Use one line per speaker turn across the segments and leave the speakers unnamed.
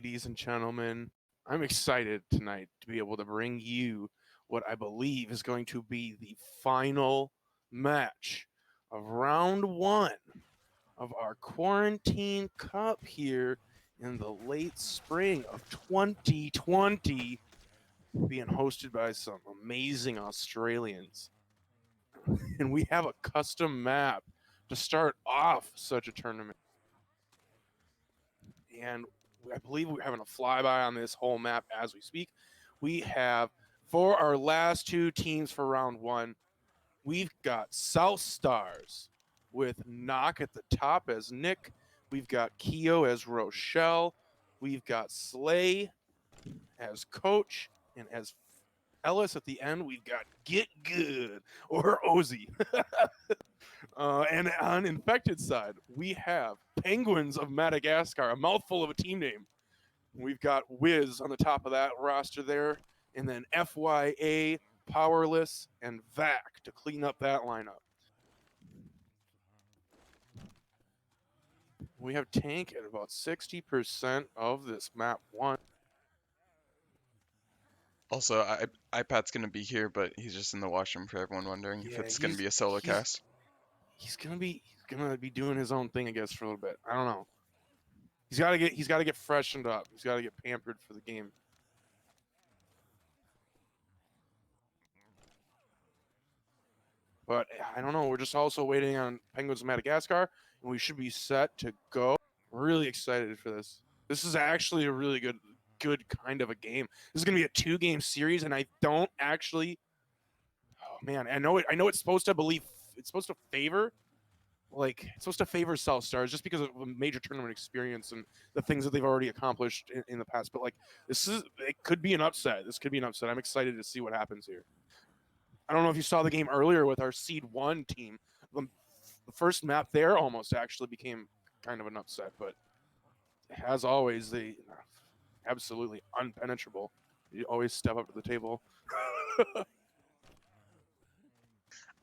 ladies and gentlemen. I'm excited tonight to be able to bring you what I believe is going to be the final match of round one of our Quarantine Cup here in the late spring of 2020, being hosted by some amazing Australians. And we have a custom map to start off such a tournament. And I believe we're having a flyby on this whole map as we speak. We have, for our last two teams for round one, we've got South Stars with Knock at the top as Nick. We've got Keo as Rochelle. We've got Slay as Coach. And as Ellis at the end, we've got Get Good or Ozzy. And on Infected side, we have Penguins of Madagascar, a mouthful of a team name. We've got Wiz on the top of that roster there, and then FYA, Powerless, and VAC to clean up that lineup. We have Tank at about 60% of this map one.
Also, iPad's gonna be here, but he's just in the washroom for everyone wondering if it's gonna be a solo cast.
He's gonna be doing his own thing, I guess, for a little bit. I don't know. He's gotta get freshened up. He's gotta get pampered for the game. But I don't know. We're just also waiting on Penguins of Madagascar, and we should be set to go. Really excited for this. This is actually a really good kind of a game. This is gonna be a 2-game series, and I don't actually. Oh man, I know it's supposed to favor. It's supposed to favor South Stars just because of a major tournament experience and the things that they've already accomplished in the past. But it could be an upset. This could be an upset. I'm excited to see what happens here. I don't know if you saw the game earlier with our Seed 1 team. The first map there almost actually became kind of an upset, but as always, they absolutely unpenetrable. You always step up to the table.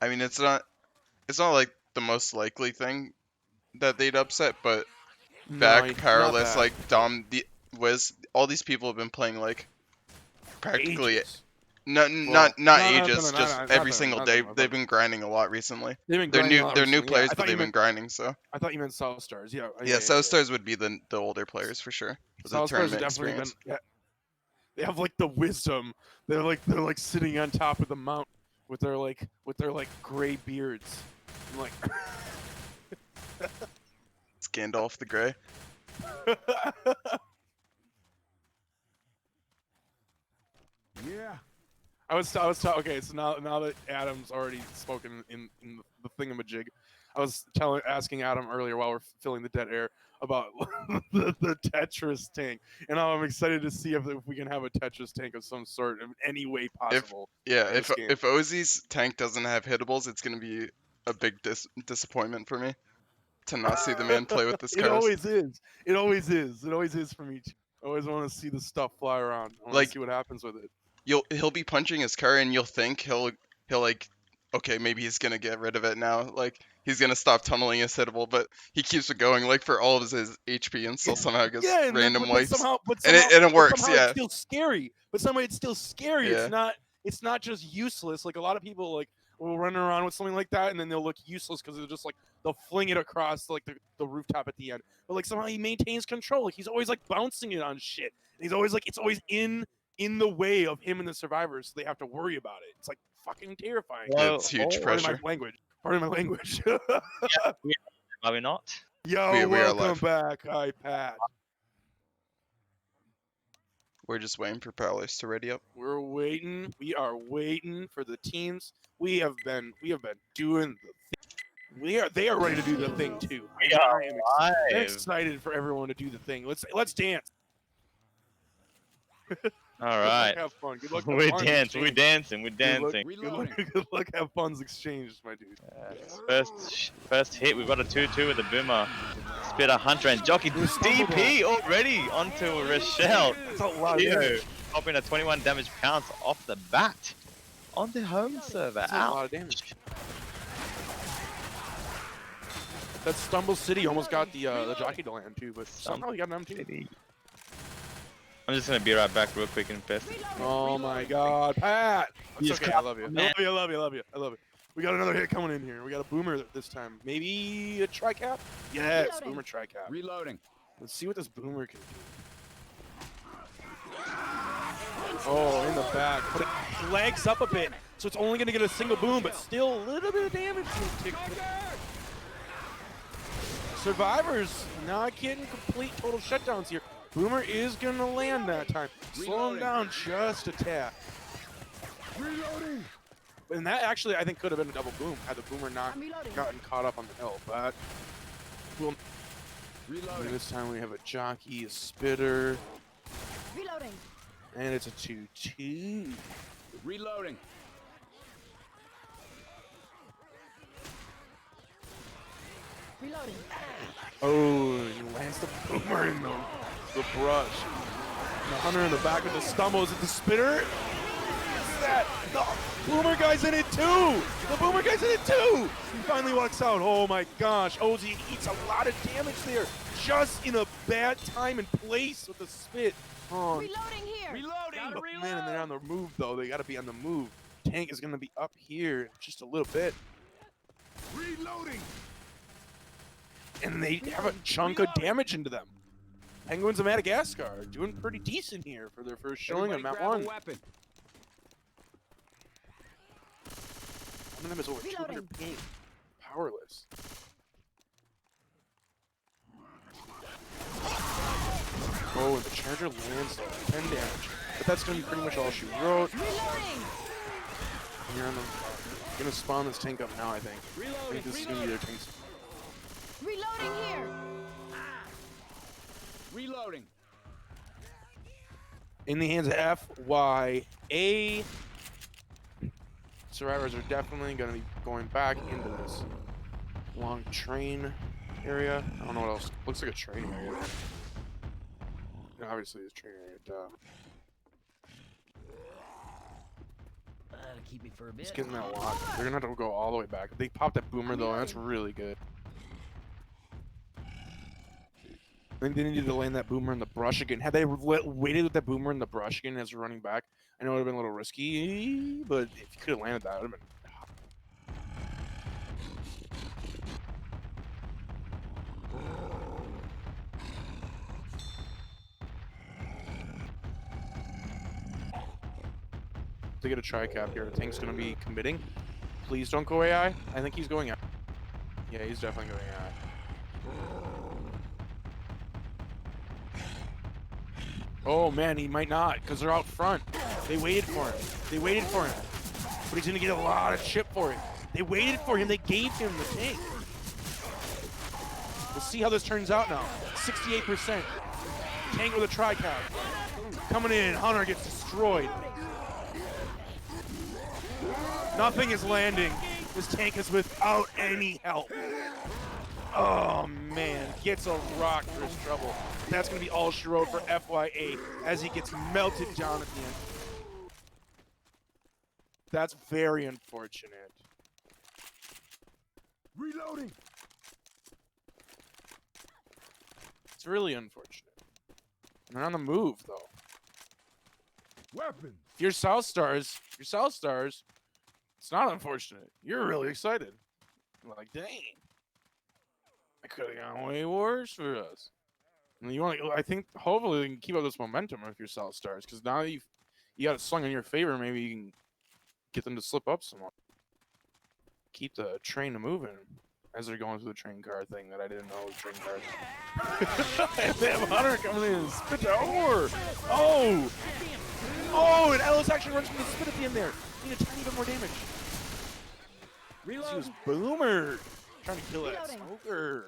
I mean, it's not like the most likely thing that they'd upset, but VAC, Powerless, Dom, Wiz, all these people have been playing practically
ages.
not ages, just every single day. They've been grinding a lot recently. They're new players, but they've been grinding. So
I thought you meant South Stars.
Yeah, South Stars would be the older players for sure.
South Stars have definitely been. Yeah, they have the wisdom. They're sitting on top of the mountain with their gray beards. I'm like,
it's Gandalf the Grey.
Yeah. I was okay. So now that Adam's already spoken in the thingamajig, I was asking Adam earlier while we're filling the dead air about the Tetris tank, and now I'm excited to see if we can have a Tetris tank of some sort in any way possible.
If Ozzy's tank doesn't have hitables, it's gonna be a big disappointment for me to not see the man play with this card.
It always is. It always is for me. I always want to see the stuff fly around. I want to see what happens with it.
He'll be punching his car, and you'll think he'll okay, maybe he's gonna get rid of it now. He's gonna stop tunneling his hittable, but he keeps it going for all of his HP, and still somehow gets random wipes.
And
it works.
It's still scary. But somehow it's still scary.
Yeah.
It's not just useless. A lot of people will run around with something like that, and then they'll look useless because they'll fling it across the rooftop at the end. But somehow he maintains control. He's always bouncing it on shit. And he's always it's always in the way of him and the survivors, so they have to worry about it. It's fucking terrifying.
It's huge pressure.
Pardon my language.
Yeah, are we not?
Yo, welcome back, iPad.
We're just waiting for Powerless to ready up.
We're waiting. We are waiting for the teams. We have been doing the thing. They are ready to do the thing too. I'm excited for everyone to do the thing. Let's dance.
All right.
Have fun. Good luck.
We're dancing.
Good luck. Have fun's exchanged, my dude.
First hit. We've got a 2-2 with the Boomer. Spitter, Hunter, and Jockey. DP already onto Rochelle.
That's a lot of damage.
Popping a 21 damage pounce off the bat on the home server.
That's a lot of damage. That Stumble City almost got the Jockey to land too, but somehow he got an M2.
I'm just gonna be right back real quick and invest.
Oh my God, Pat! It's
He's
okay. I love you. I
man.
love you. I love you. I love you. I love you. We got another hit coming in here. We got a boomer this time. Maybe a tri-cap? Yes,
Reloading.
boomer tri-cap.
Reloading.
Let's see what this boomer can do. Oh, in the back. But it flags up a bit, so it's only going to get a single boom, but still a little bit of damage. Survivors not getting complete total shutdowns here. Boomer is going to land that time. Slow him down just a tad.
Reloading.
And that actually, I think, could have been a double boom had the boomer not gotten caught up on the hill. But we'll, this time we have a jockey, a spitter,
Reloading.
and it's a 2-2.
Reloading.
Reloading.
Oh, he lands the boomer in the brush. The hunter in the back with the stumble. Is it the spitter? Is that the boomer guy's in it too? The boomer guy's in it too. He finally walks out. Oh my gosh. Ozzy eats a lot of damage there, just in a bad time and place with the spit. Oh,
Reloading here.
Reloading.
but man, and they're on the move though. They got to be on the move. Tank is gonna be up here in just a little bit,
Reloading.
and they have a chunk of damage into them. Penguins of Madagascar are doing pretty decent here for their first showing on map 1.
Weapon.
One of them is over 200 ping. Powerless. Oh, and the charger lands though, 10 damage. But that's going to be pretty much all she wrote.
Reloading.
And you're going to spawn this tank up now, I think. I think this is going to be their tank.
Reloading here.
Reloading.
In the hands of FYA. Survivors are definitely going to be going back into this long train area. I don't know what else. Looks like a train area. Yeah, obviously, it's a train area. Duh.
Keep me for a bit.
Just getting that lock. They're going to have to go all the way back. If they pop that boomer, though, that's really good. I think they needed to land that boomer in the brush again. Had they waited with that boomer in the brush again as running back, I know it would have been a little risky, but if you could have landed that, it would have been. To get a tri-cap here, the tank's going to be committing. Please don't go AI. I think he's going out. Yeah, he's definitely going AI. Oh man, he might not, because they're out front. They waited for him. They waited for him. But he's gonna get a lot of chip for it. They waited for him, they gave him the tank. We'll see how this turns out now. 68%. Tank with a tri-cap. Coming in, Hunter gets destroyed. Nothing is landing. This tank is without any help. Oh man, gets a rock for his trouble. That's going to be all she wrote for FYA as he gets melted down at the end. That's very unfortunate.
Reloading.
It's really unfortunate. They're on the move though.
Weapon.
If you're South Stars, it's not unfortunate. You're really excited. You're like, dang. It could have gone way worse for us. And you want to, I think, hopefully, they can keep up this momentum if you're South Stars, because now you got it swung in your favor. Maybe you can get them to slip up some more. Keep the train moving as they're going through the train car thing that I didn't know was train cars. And they have Hunter coming in and spit over. Oh! Oh, and Ellis actually runs from the spit at the end there. Need a tiny bit more damage. Reload. He was Boomer. Trying to kill that smoker.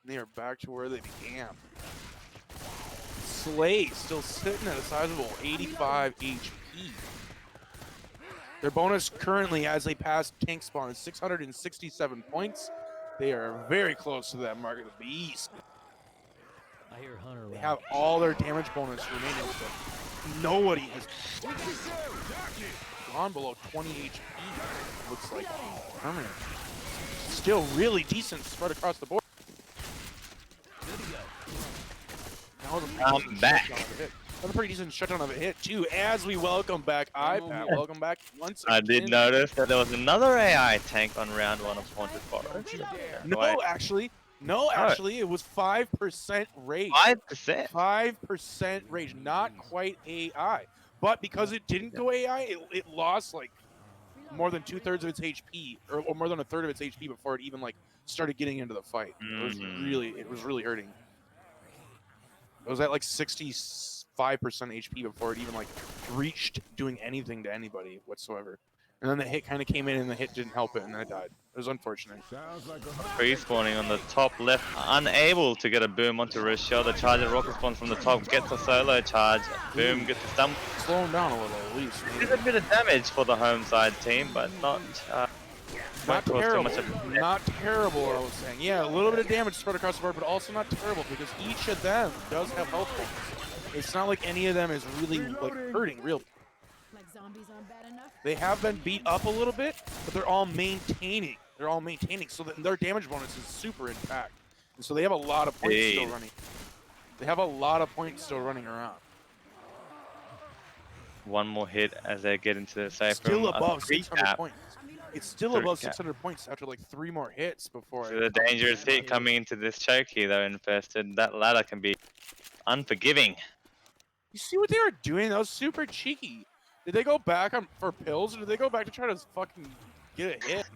And they are back to where they began. Slay still sitting at a sizable 85 HP. Their bonus currently, as they pass tank spawn, is 667 points. They are very close to that mark of the beast.
I hear Hunter.
They have all their damage bonus remaining. So nobody has gone below 20 HP. Looks like permanent. still really decent spread across the board. That was a pretty
I'm
decent
back.
shutdown of a hit. That was a pretty decent shutdown of a hit too. As we welcome back iPad, welcome back once again.
I did notice that there was another AI tank on round 1 of Haunted Forest.
No, actually, it was 5% rage.
5%.
5% rage, not quite AI. But because it didn't go AI, it lost like more than 2/3 of its HP, or more than a third of its HP before it even like started getting into the fight. It was really hurting. It was at like 65% HP before it even like reached doing anything to anybody whatsoever. And then the hit kind of came in and the hit didn't help it and then it died. It was unfortunate.
Pre-spawning on the top left, unable to get a boom onto Rochelle. The charger rocket spawns from the top, gets a solo charge. Boom, gets the stun.
Slow him down a little at least.
There's a bit of damage for the home side team, but not
Not
cause too
terrible.
much of
Not terrible, I was saying. Yeah, a little bit of damage spread across the board, but also not terrible because each of them does have health points. It's not like any of them is really like hurting real.
Like zombies aren't bad enough.
They have been beat up a little bit, but they're all maintaining. They're all maintaining, so that their damage bonus is super intact. And so they have a lot of points still running. They have a lot of points still running around.
one more hit as they get into the safe
Still
room.
above 600
recap.
points. It's still
Three
above
cap.
600 points after like 3 more hits before.
So the dangerous hit coming into this choke here though, Infested. That ladder can be unforgiving.
You see what they were doing? That was super cheeky. Did they go back for pills, or did they go back to try to fucking get a hit?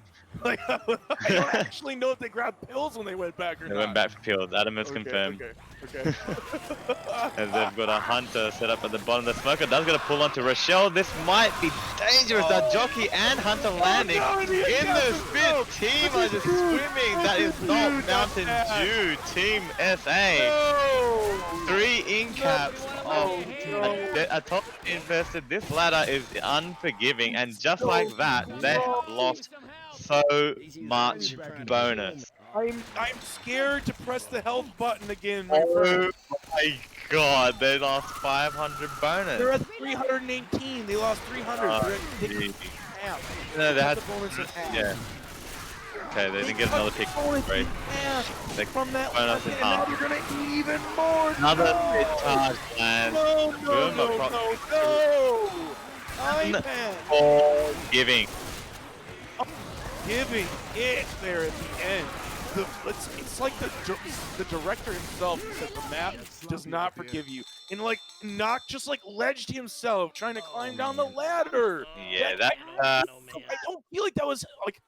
Like, I don't actually know if they grabbed pills when they went back or
They
not.
went back for pills. Adam has confirmed.
Okay.
As they've got a hunter set up at the bottom. The smoker does get a pull onto Rochelle. This might be dangerous. That jockey and hunter landing in the spit. Team are just swimming. That is not Mountain Dew. Team SA. 3 in caps of a top Infested. This ladder is unforgiving, and just like that, they have lost so much bonus.
I'm scared to press the health button again, my
Oh
friend.
my god, they lost 500 bonus.
They're at 318. They lost 300. They're at
geez.
half.
No, they had
the bonus of half.
yeah. Okay, they didn't get another pick. Right. They
From that
bonus in
and now
half.
you're gonna eat even more.
Another
no!
pit charge lands.
No,
Boom,
no. iPad.
Oh, giving.
Giving it there at the end. It's like the director himself said the map does not forgive you. And like not just like ledged himself trying to climb down the ladder.
Yeah, that
I don't feel like that was like,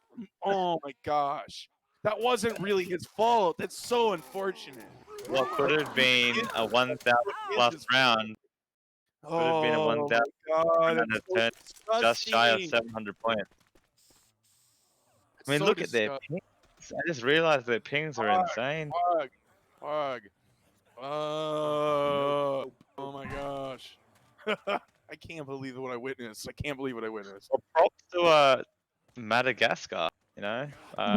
oh my gosh. That wasn't really his fault. That's so unfortunate.
what could have been a 1,000 plus round could have been a 1,000
God,
and a turn just shy of 700 points. I mean, look at their pings. I just realized their pings are insane.
Pug. Oh my gosh. I can't believe what I witnessed.
Well, props to Madagascar, you know.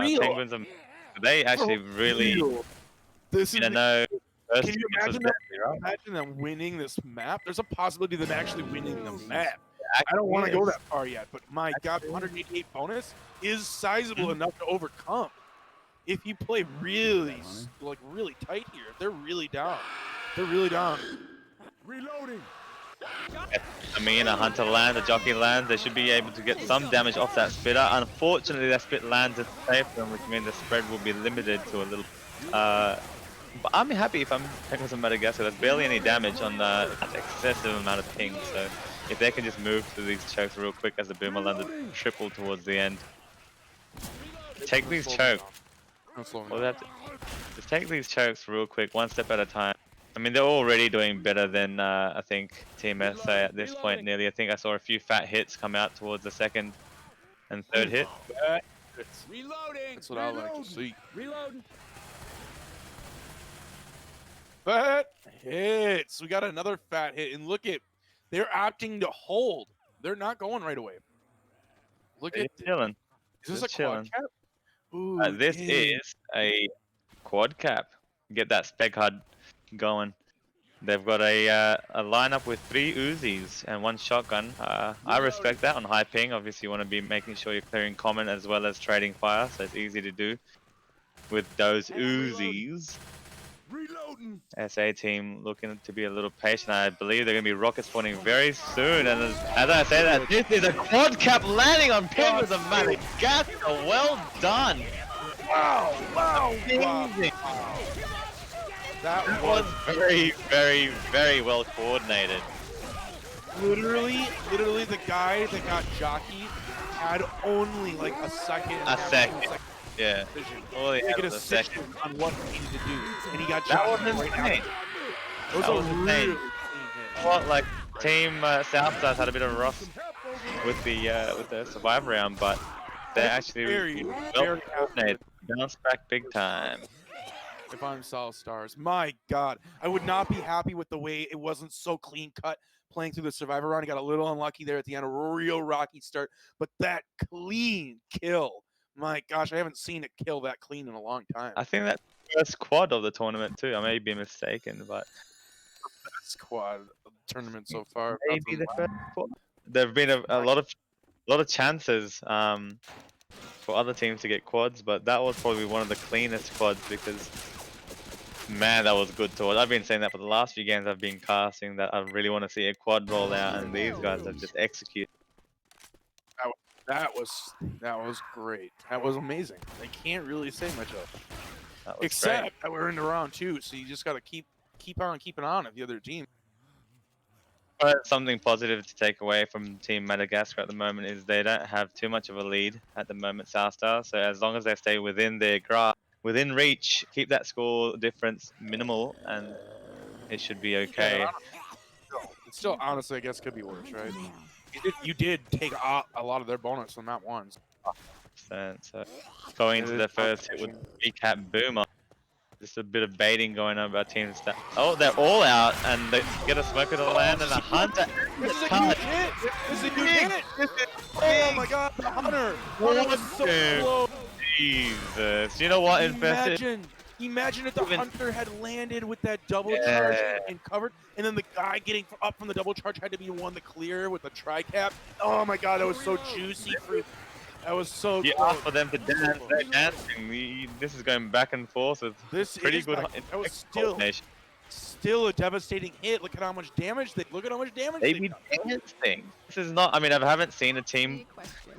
Real.
Penguins are, they actually really,
This is
you know, first
Can you
game was
imagine that?
definitely right.
Imagine them winning this map. There's a possibility of them actually winning the map. I
Actually
don't want to go
is.
that far yet, but my God, 188 bonus is sizable enough to overcome. If you play really tight here, they're really down.
Reloading.
I mean, a hunter lands, a jockey lands, they should be able to get some damage off that spitter. Unfortunately, that spit lands at the safe room, which means the spread will be limited to a little. But I'm happy if I'm Penguins of Madagascar. There's barely any damage on the excessive amount of ping, so if they can just move through these chokes real quick as the boomer landed triple towards the end. Take these chokes. Well, just take these chokes real quick, one step at a time. I mean, they're already doing better than I think Team SA at this point. Nearly, I think I saw a few fat hits come out towards the second and third hit.
Reloading.
That's what I like to see.
Reloading.
Fat hits. We got another fat hit, and look at, they're opting to hold. They're not going right away. Look
They're
at this.
chilling.
Is this
Just
a quad
chilling.
cap? Ooh,
This
dang.
is a quad cap. Get that spec HUD going. They've got a lineup with 3 Uzis and 1 shotgun. I respect that on high ping. Obviously, you want to be making sure you're clearing common as well as trading fire, so it's easy to do with those Uzis.
Reloading.
SA team looking to be a little patient. I believe they're going to be rocket spawning very soon. And as I say that, this is a quad cap landing on Penguins of Madagascar. Well done.
Wow! Wow!
Amazing.
That
Was
was
very, very, very well coordinated.
literally the guy that got jockeyed had only like a second.
A second. Yeah.
Vision.
All he
To
had
get a
was a second.
decision on what he needed to do, and he got
That was
jockeyed right
insane.
after. It was
That
a
was insane.
really clean hit.
What, like Team Southside's had a bit of a rough with the survivor round, but they're actually
Very,
well
very
coordinated. Bounced back big time.
If I'm South Stars, my God, I would not be happy with the way it wasn't so clean cut playing through the survivor round. He got a little unlucky there at the end, a real rocky start, but that clean kill, my gosh, I haven't seen it kill that clean in a long time.
I think that's the first quad of the tournament too. I may be mistaken, but
Squad tournament so far.
maybe the first quad. There've been a lot of chances for other teams to get quads, but that was probably one of the cleanest quads because man, that was good to watch. I've been saying that for the last few games I've been casting that I really want to see a quad roll out, and these guys have just executed.
That was great. That was amazing. I can't really say much else.
That was
Except
great.
that we're into round 2, so you just got to keep on keeping on of the other team.
But something positive to take away from Team Madagascar at the moment is they don't have too much of a lead at the moment, South Star. So as long as they stay within their grasp, within reach, keep that score difference minimal, and it should be okay.
It still, honestly, I guess could be worse, right? You did take a lot of their bonus on that one.
So going into the first hit with recap boomer. Just a bit of baiting going on about teams that they're all out and they get a smoker to land and a hunter.
This is a huge hit. This is a huge hit. Oh my God, the hunter. Hunter was so close.
Jesus. You know what, Infested?
Imagine if the
Even-
hunter had landed with that double charge and covered, and then the guy getting up from the double charge had to be the one to clear with the tri-cap. Oh my God, that was so juicy. That was so
You
close.
asked for them to dance. They're dancing. This is going back and forth with
This
pretty
is
good
that was
coordination.
still a devastating hit. Look at how much damage they
They be dancing. This is not. I mean, I haven't seen a team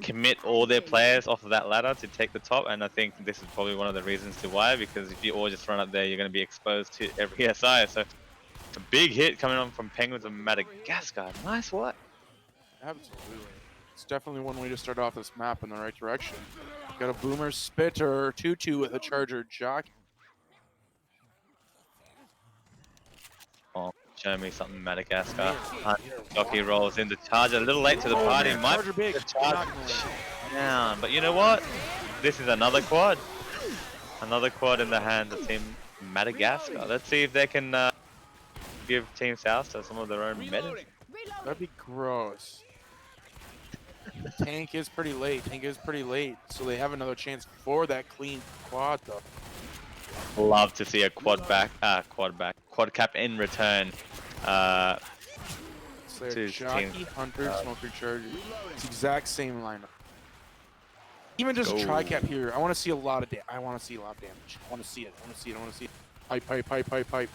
commit all their players off of that ladder to take the top, and I think this is probably one of the reasons to why. Because if you all just run up there, you're going to be exposed to every SI. So, a big hit coming on from Penguins of Madagascar. Nice what?
Absolutely. It's definitely one way to start off this map in the right direction. Got a boomer spitter, 2-2 with a charger jock.
Oh, show me something Madagascar. Jockey rolls in the charger. A little late to the party.
Man,
Might
charger big.
be the charge
Not gonna land.
down. But you know what? This is another quad. Another quad in the hands of Team Madagascar. Let's see if they can give Team Southstar some of their own medicine.
That'd be gross. Tank is pretty late. So they have another chance for that clean quad though.
Love to see a quad cap in return.
So
to
jockey,
team.
hunter, smoker, charger. It's the exact same lineup. Even just
Go.
tri-cap here, I want to see a lot of damage. I want to see it. Pipe.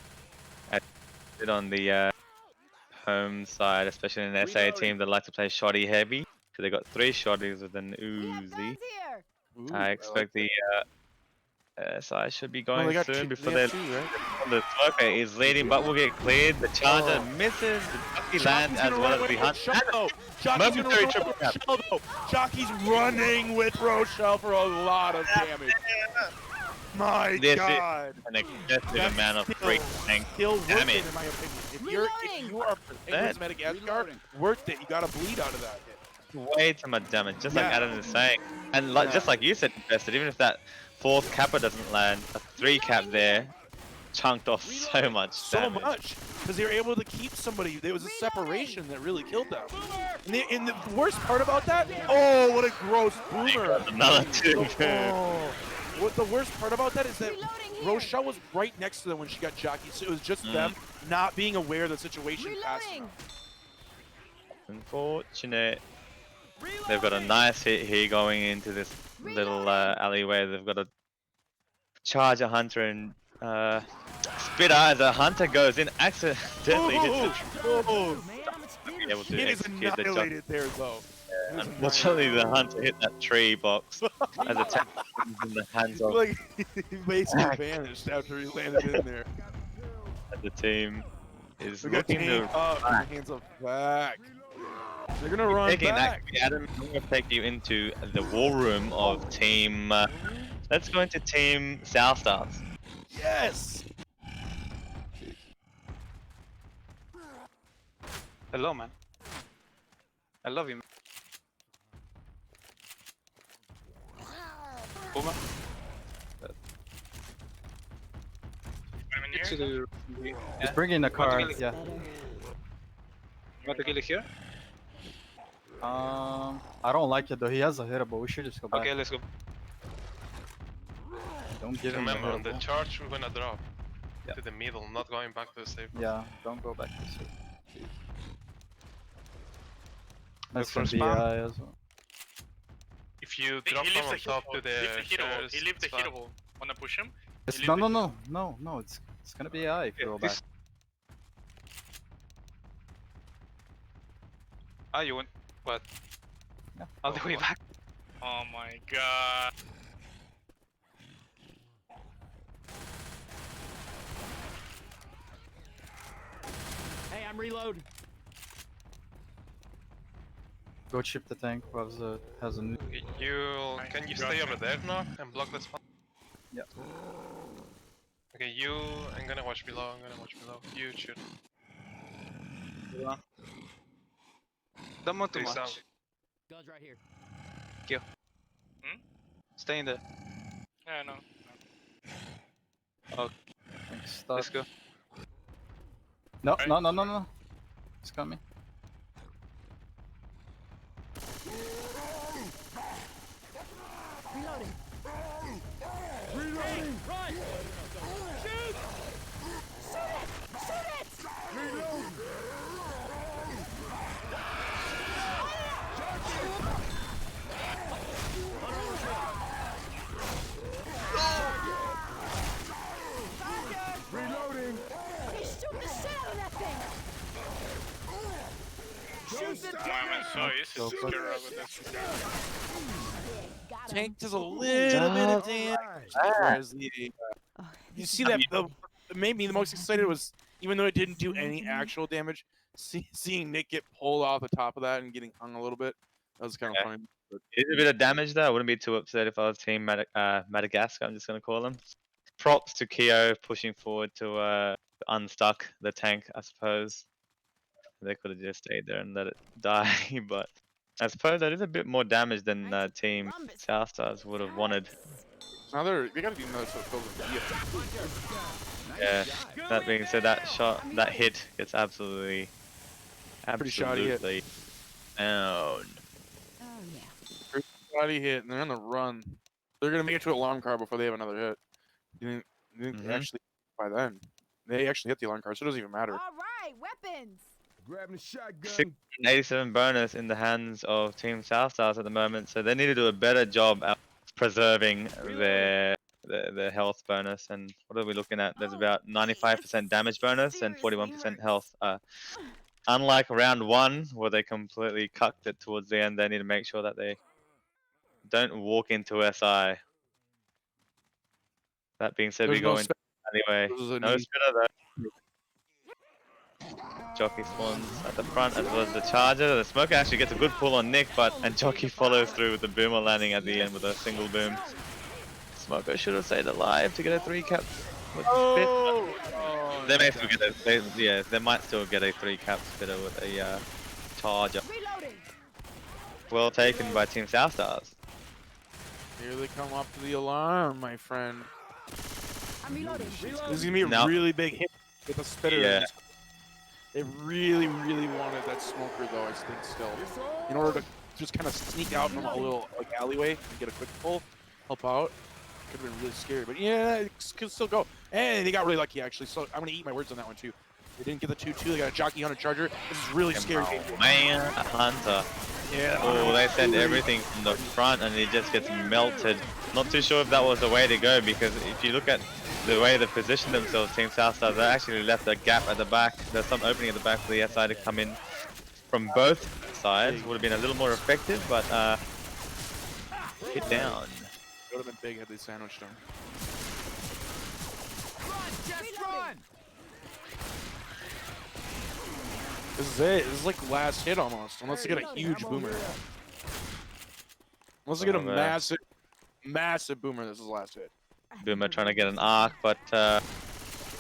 Sit on the home side, especially in an SA team that like to play shoddy heavy. So they got 3 shotties with an Uzi.
Ooh,
I expect the SI should be going
they got
soon
two,
before
they
they.
have two, right?
The smoker is leading, but will get cleared. The charger misses. The jockey lands as well as the hunt. Momentary triple cap.
Jockey's running with Rochelle for a lot of damage. My
This is
God.
an excessive
That's
amount of
still-
free tank
Still worth
damage.
it, in my opinion. If you are Penguins Madagascar, worth it. You got to bleed out of that hit.
Way too much damage, just like
Yeah.
Adam is saying. And like just like you said, Infested, even if that 4th kappa doesn't land, a 3 cap there chunked off so much
So
damage.
much. Because they were able to keep somebody. There was a separation that really killed them. And the worst part about that, oh, what a gross boomer.
Another 2.
Oh, what the worst part about that is that
Reloading here.
Rochelle was right next to them when she got jockeyed, so it was just them not being aware of the situation fast
Reloading.
enough.
Unfortunate. They've got a nice hit here going into this little alleyway. They've got a Charger Hunter and Spitter as a Hunter goes in, accidentally hits the
Oh,
be able to
it is
execute the jump.
annihilated there though. It is
Unfortunately, the Hunter hit that tree box as a tank in the hands of
like he basically vanished after he landed in there.
the team. Is
We got
looking to
tank up, and the hands up back. They're gonna run
taking
back.
that. Adam, I'm going to take you into the war room of team. Let's go into team South Stars.
Yes.
Hello, man. I love you, man. Puma. Get to the...
Just bring in the car.
Want to
Yeah.
want to kill it here?
I don't like it though. He has a hittable. We should just go back.
Okay, let's go.
Don't give him the
Remember, on the
hittable.
charge we're gonna drop
Yeah.
to the middle, not going back to the safe.
Yeah, don't go back this way. That's
for
gonna be
spam.
as well.
If you drop from on top to the stairs,
He leaves the
spam.
hittable. Wanna push him?
It's, no. It's gonna be AI if you
Yeah,
go back.
this- Ah, you went... What?
Yeah.
All the way back?
Oh my god.
Hey, I'm reloading.
Go chip the tank. Has a.
Can you stay over there now and block the spot?
Yeah.
Okay, I'm gonna watch below. You shoot.
Don't move too
Face down.
much.
Guns right here.
Stay in there.
Yeah, no.
Stop.
Let's go.
No. It's coming.
Reloading.
Reloading. Run. Shoot.
Shoot it!
Reloading.
He's shooting the shit out of that thing!
Shoot the tank! So easy
Go
to
for it.
scare up with this.
Got him.
Tank does a little bit of damage. Whereas the
Oh,
you see that what made me the most excited was even though it didn't do any actual damage, seeing Nick get pulled off the top of that and getting hung a little bit. That was kind of funny. But
It is a bit of damage there. I wouldn't be too upset if I was team Madagascar. I'm just going to call them. Props to Keo pushing forward to unstuck the tank, I suppose. They could have just stayed there and let it die, but I suppose that is a bit more damage than team South Stars would have wanted.
now they gotta do another sort of
Yeah. That being said, that hit gets absolutely
Pretty shoddy hit.
downed.
Oh, yeah.
body hit and they're on the run. They're gonna make it to alarm car before they have another hit. You didn't
Mhm.
actually by then. They actually hit the alarm car, so it doesn't even matter.
All right, weapons!
Grabbing the shotgun.
687 bonus in the hands of Team South Stars at the moment, so they need to do a better job at preserving their health bonus. And what are we looking at? There's about 95% damage bonus and 41% health. Unlike round one, where they completely cucked it towards the end, they need to make sure that they don't walk into SI. That being said, we
There's
go
no
in anyway.
This is a
No
knee.
spitter though. Jockey spawns at the front as well as the charger. The smoker actually gets a good pull on Nick, and Jockey follows through with the boomer landing at the end with a single boom. Smoker should have stayed alive to get a 3-cap with spit. They may still get they might still get a 3-cap spitter with a charger.
Reloading!
Well taken by Team South Stars.
Here they come up to the alarm, my friend.
I'm reloading.
This is gonna be a
No.
really big hit with a spitter.
Yeah.
They really wanted that smoker though, I think still. In order to just kind of sneak out from a little like alleyway and get a quick pull, help out. Could have been really scary, but yeah, it could still go. And they got really lucky, actually. So I'm gonna eat my words on that one too. They didn't get the 2-2. They got a jockey on a charger. This is really scary.
Man, a hunter.
Yeah.
Oh, they send everything from the front and it just gets melted. Not too sure if that was the way to go, because if you look at the way they position themselves, Team Southstar, they actually left a gap at the back. There's some opening at the back for the SI to come in from both sides. Would have been a little more effective, but hit down.
It would have been big had they sandwiched them.
Run, just run.
This is it. This is like last hit almost. Unless they get a huge boomer. Unless they get a massive boomer, this is last hit.
Boomer trying to get an arc, but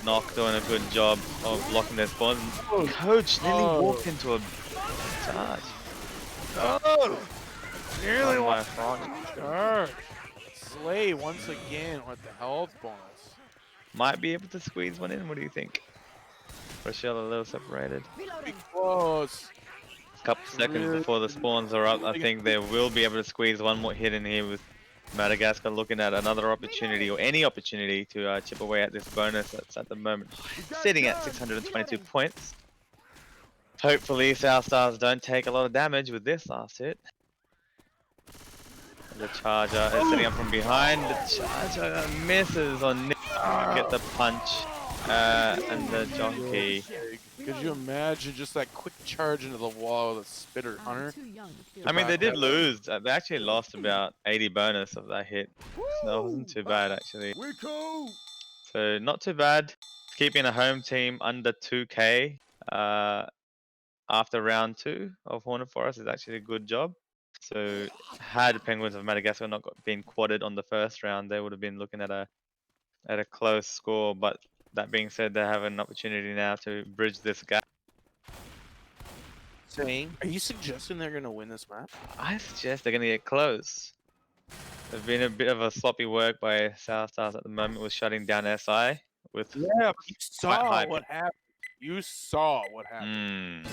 Nock doing a good job of blocking their spawns. Coach nearly walked into a charge.
Oh! Nearly
On
one.
my front.
Charge. Slay once again with the health bonus.
Might be able to squeeze one in. What do you think? Rochelle a little separated.
Pretty close.
Couple seconds before the spawns are up, I think they will be able to squeeze one more hit in here with Madagascar looking at another opportunity, or any opportunity, to chip away at this bonus that's at the moment sitting at 622 points. Hopefully South Stars don't take a lot of damage with this last hit. The charger is sitting up from behind. The charger misses on Nick. Get the punch and the jockey.
Could you imagine just that quick charge into the wall of the Spitter Hunter?
I mean, they did lose. They actually lost about 80 bonus of that hit. So that wasn't too bad, actually. So not too bad. Keeping a home team under 2k after round 2 of Hornet Forest is actually a good job. So had Penguins of Madagascar not been quadded on the first round, they would have been looking at a close score. But that being said, they have an opportunity now to bridge this gap.
Are you suggesting they're gonna win this map?
I suggest they're going to get close. There's been a bit of a sloppy work by South Stars at the moment with shutting down SI. With
Yeah, but you saw what happened. You saw what happened.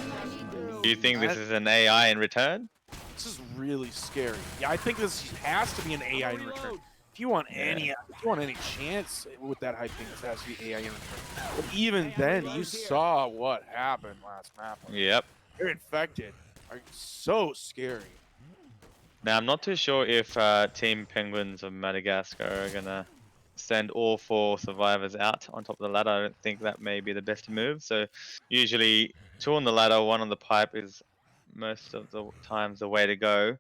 Do you think this is an AI in return?
This is really scary. Yeah, I think this has to be an AI in return. If you want any chance with that high ping, this has to be AI in return. But even then, you saw what happened last map.
Yep.
They're infected. Are so scary.
Now, I'm not too sure if Team Penguins of Madagascar are going to send all 4 survivors out on top of the ladder. I don't think that may be the best move. So usually 2 on the ladder, 1 on the pipe is most of the times the way to go.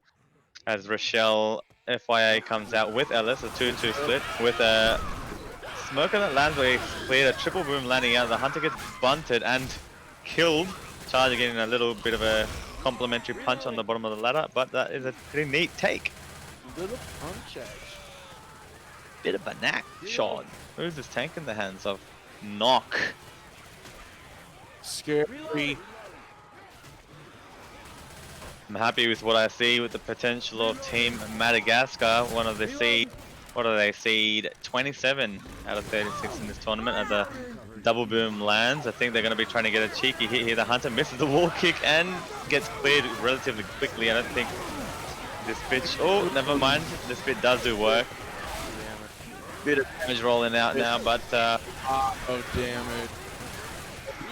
As Rochelle FYA comes out with Ellis, a 2-2 split, with a smoker that lands where he cleared a triple boom landing out. The hunter gets bunted and killed. Charger getting a little bit of a complimentary punch on the bottom of the ladder, but that is a pretty neat take.
Little punch edge.
Bit of a knack, Sean. Who's this tank in the hands of? Nock.
Scary.
I'm happy with what I see with the potential of Team Madagascar, one of the seed, what are they, seed 27 out of 36 in this tournament as a double boom lands. I think they're going to be trying to get a cheeky hit here. The hunter misses the wall kick and gets cleared relatively quickly. I don't think this bitch, oh, never mind. This bit does do work. Bit of damage rolling out now, but
oh damn it.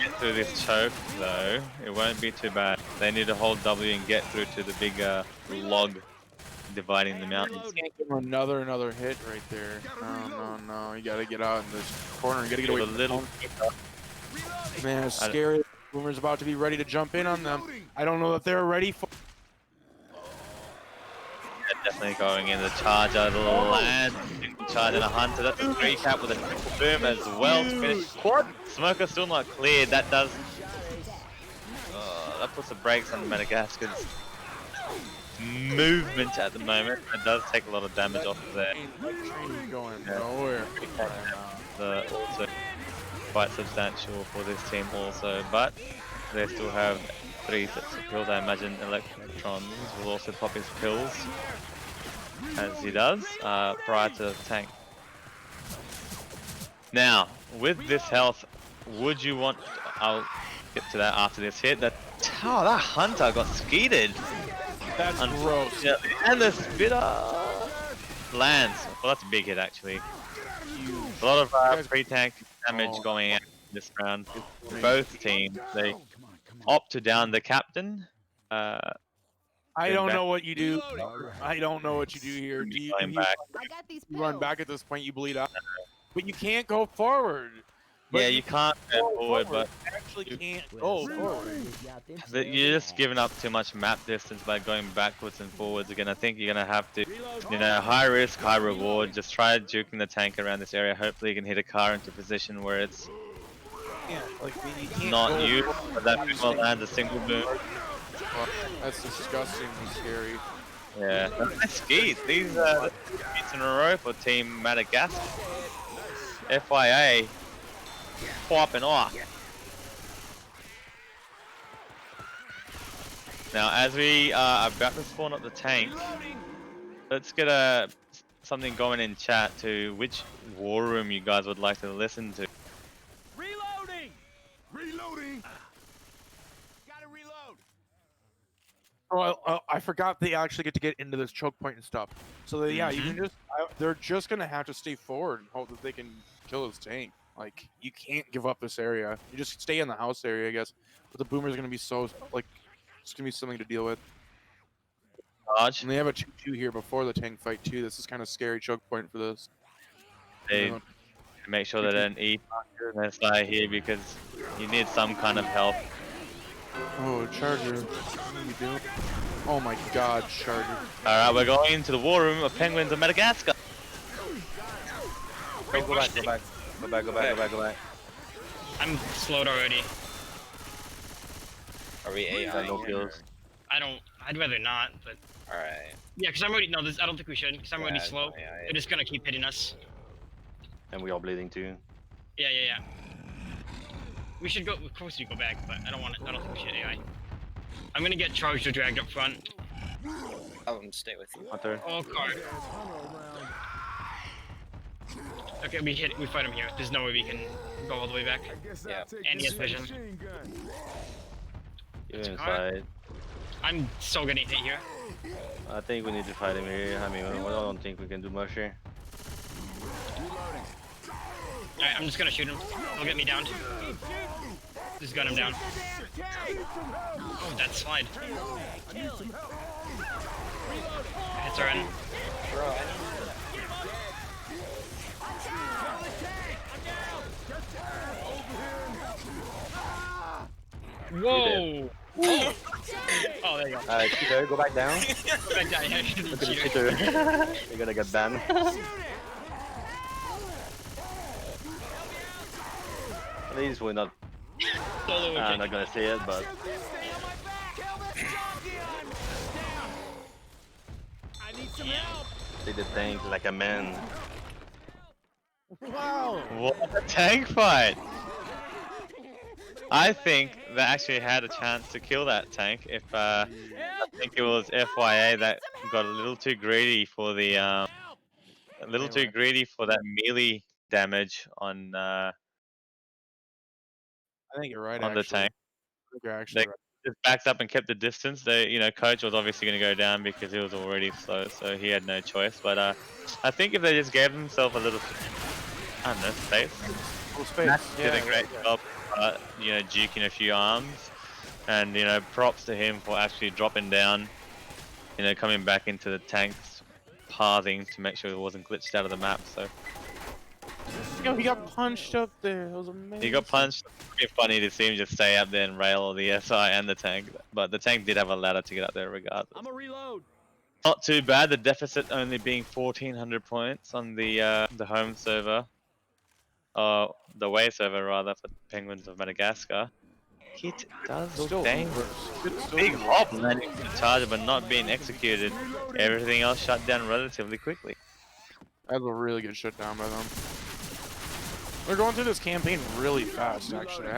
Get through this choke though, it won't be too bad. They need to hold W and get through to the big log dividing the mountains.
Can't give him another hit right there. No. You gotta get out in this corner. You gotta get away
a
from
little.
Man, it's scary. Boomer's about to be ready to jump in on them. I don't know that they're ready for.
Yeah, definitely going in the charger, the land, charging a hunter. That's a 3 cap with a triple boom as well to finish. Smoker still not cleared. That does. That puts the brakes on Madagascar's movement at the moment. It does take a lot of damage off of there.
Going nowhere.
Also quite substantial for this team also, but they still have 3 sets of pills. I imagine Electrons will also pop his pills, as he does, prior to the tank. Now, with this health, would you want, I'll get to that after this hit, that hunter got skeeted.
That's gross.
And the spitter lands. Well, that's a big hit actually. A lot of pre-tank damage going out this round. Both teams, they opt to down the captain.
I don't know what you do. I don't know what you do here. Do you,
Going
if you,
back.
I got these
you run
pills.
back at this point, you bleed out. But you can't go forward. But
Yeah, you can't go forward, but
You actually can't go forward.
you're just giving up too much map distance by going backwards and forwards again. I think you're gonna have to, you know, high risk, high reward. Just try juking the tank around this area. Hopefully, you can hit a car into position where it's
Yeah, like you can't
not
go
you,
forward.
but that people lands a single boom.
That's disgustingly scary.
Yeah, that's skis. These skis in a row for Team Madagascar. FYA, popping off. Now, as we are about to spawn up the tank, let's get something going in chat to which war room you guys would like to listen to.
Reloading. Reloading. Gotta reload.
Oh, I forgot they actually get to get into this choke point and stuff. So that, yeah, you can just they're just gonna have to stay forward and hope that they can kill this tank. Like you can't give up this area. You just stay in the house area, I guess. But the boomer's gonna be so like it's gonna be something to deal with.
Charge.
And they have a 2-2 here before the tank fight too. This is kind of scary choke point for this.
They make sure they don't eat their side here because you need some kind of help.
Oh, Charger. What are you doing? Oh my god, Charger.
Alright, we're going into the war room of Penguins of Madagascar.
Go back, go back. Go back, go back, go back, go back.
I'm slowed already.
Are we AI?
No kills.
I'd rather not, but.
Alright.
Yeah, because I'm already. No, I don't think we should, because I'm already slow. They're just gonna keep hitting us.
And we are bleeding too.
Yeah. We should go. Of course, we go back, but I don't think we should AI. I'm gonna get charged or dragged up front.
I'll stay with you.
Hunter.
Oh, card. Okay, we fight him here. There's no way we can go all the way back.
Yeah.
And he has vision.
You're inside.
I'm so gonna hit here.
I think we need to fight him here. I mean, I don't think we can do much here.
Alright, I'm just gonna shoot him. He'll get me down. Just gun him down. Oh, that slide. Hits are in. Whoa! Oh. Oh, there you go.
Cheater, go back down.
Go back down.
Look at the cheater. You're gonna get banned. At least we're not. I'm not gonna say it, but.
I need some help.
Did the tank like a man.
Wow.
What a tank fight! I think they actually had a chance to kill that tank if I think it was FYA that got a little too greedy for the too greedy for that melee damage on
I think you're right.
on the
actually.
tank.
I think you're actually
They
right.
just backed up and kept the distance. They, coach was obviously going to go down because he was already slow, so he had no choice. But I think if they just gave themselves a little, I don't know, space.
Full space.
Did a great job, juking a few arms, and props to him for actually dropping down, coming back into the tank's pathing to make sure it wasn't glitched out of the map. So
Yo, he got punched up there. It was amazing.
he got punched. Pretty funny to see him just stay up there and rail the SI and the tank, but the tank did have a ladder to get up there regardless.
I'm a reload.
Not too bad. The deficit only being 1,400 points on the home server. The away server rather for Penguins of Madagascar. It does look dangerous. Big hop landing the charger but not being executed. Everything else shut down relatively quickly.
That was a really good shutdown by them. They're going through this campaign really fast. Actually,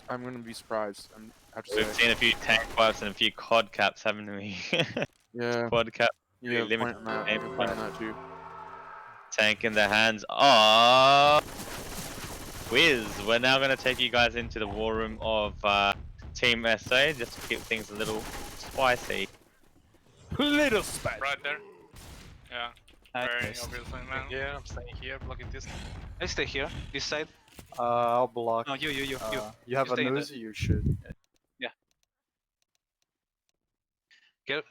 I'm gonna be surprised. I have to
We've
say.
seen a few tank wipes and a few quad caps, haven't we?
Yeah.
Quad cap.
Yeah.
limited
Point on that.
game
Point
plan.
on that too.
Tank in their hands. Oh, Wiz. We're now going to take you guys into the war room of Team SA just to keep things a little spicy.
Little spice.
Right there. Yeah. Very obviously, man.
Yeah, I'm staying here, blocking this.
I stay here, this side.
I'll block.
No, you.
You have
You
a
stay in the-
Nuzi, you should.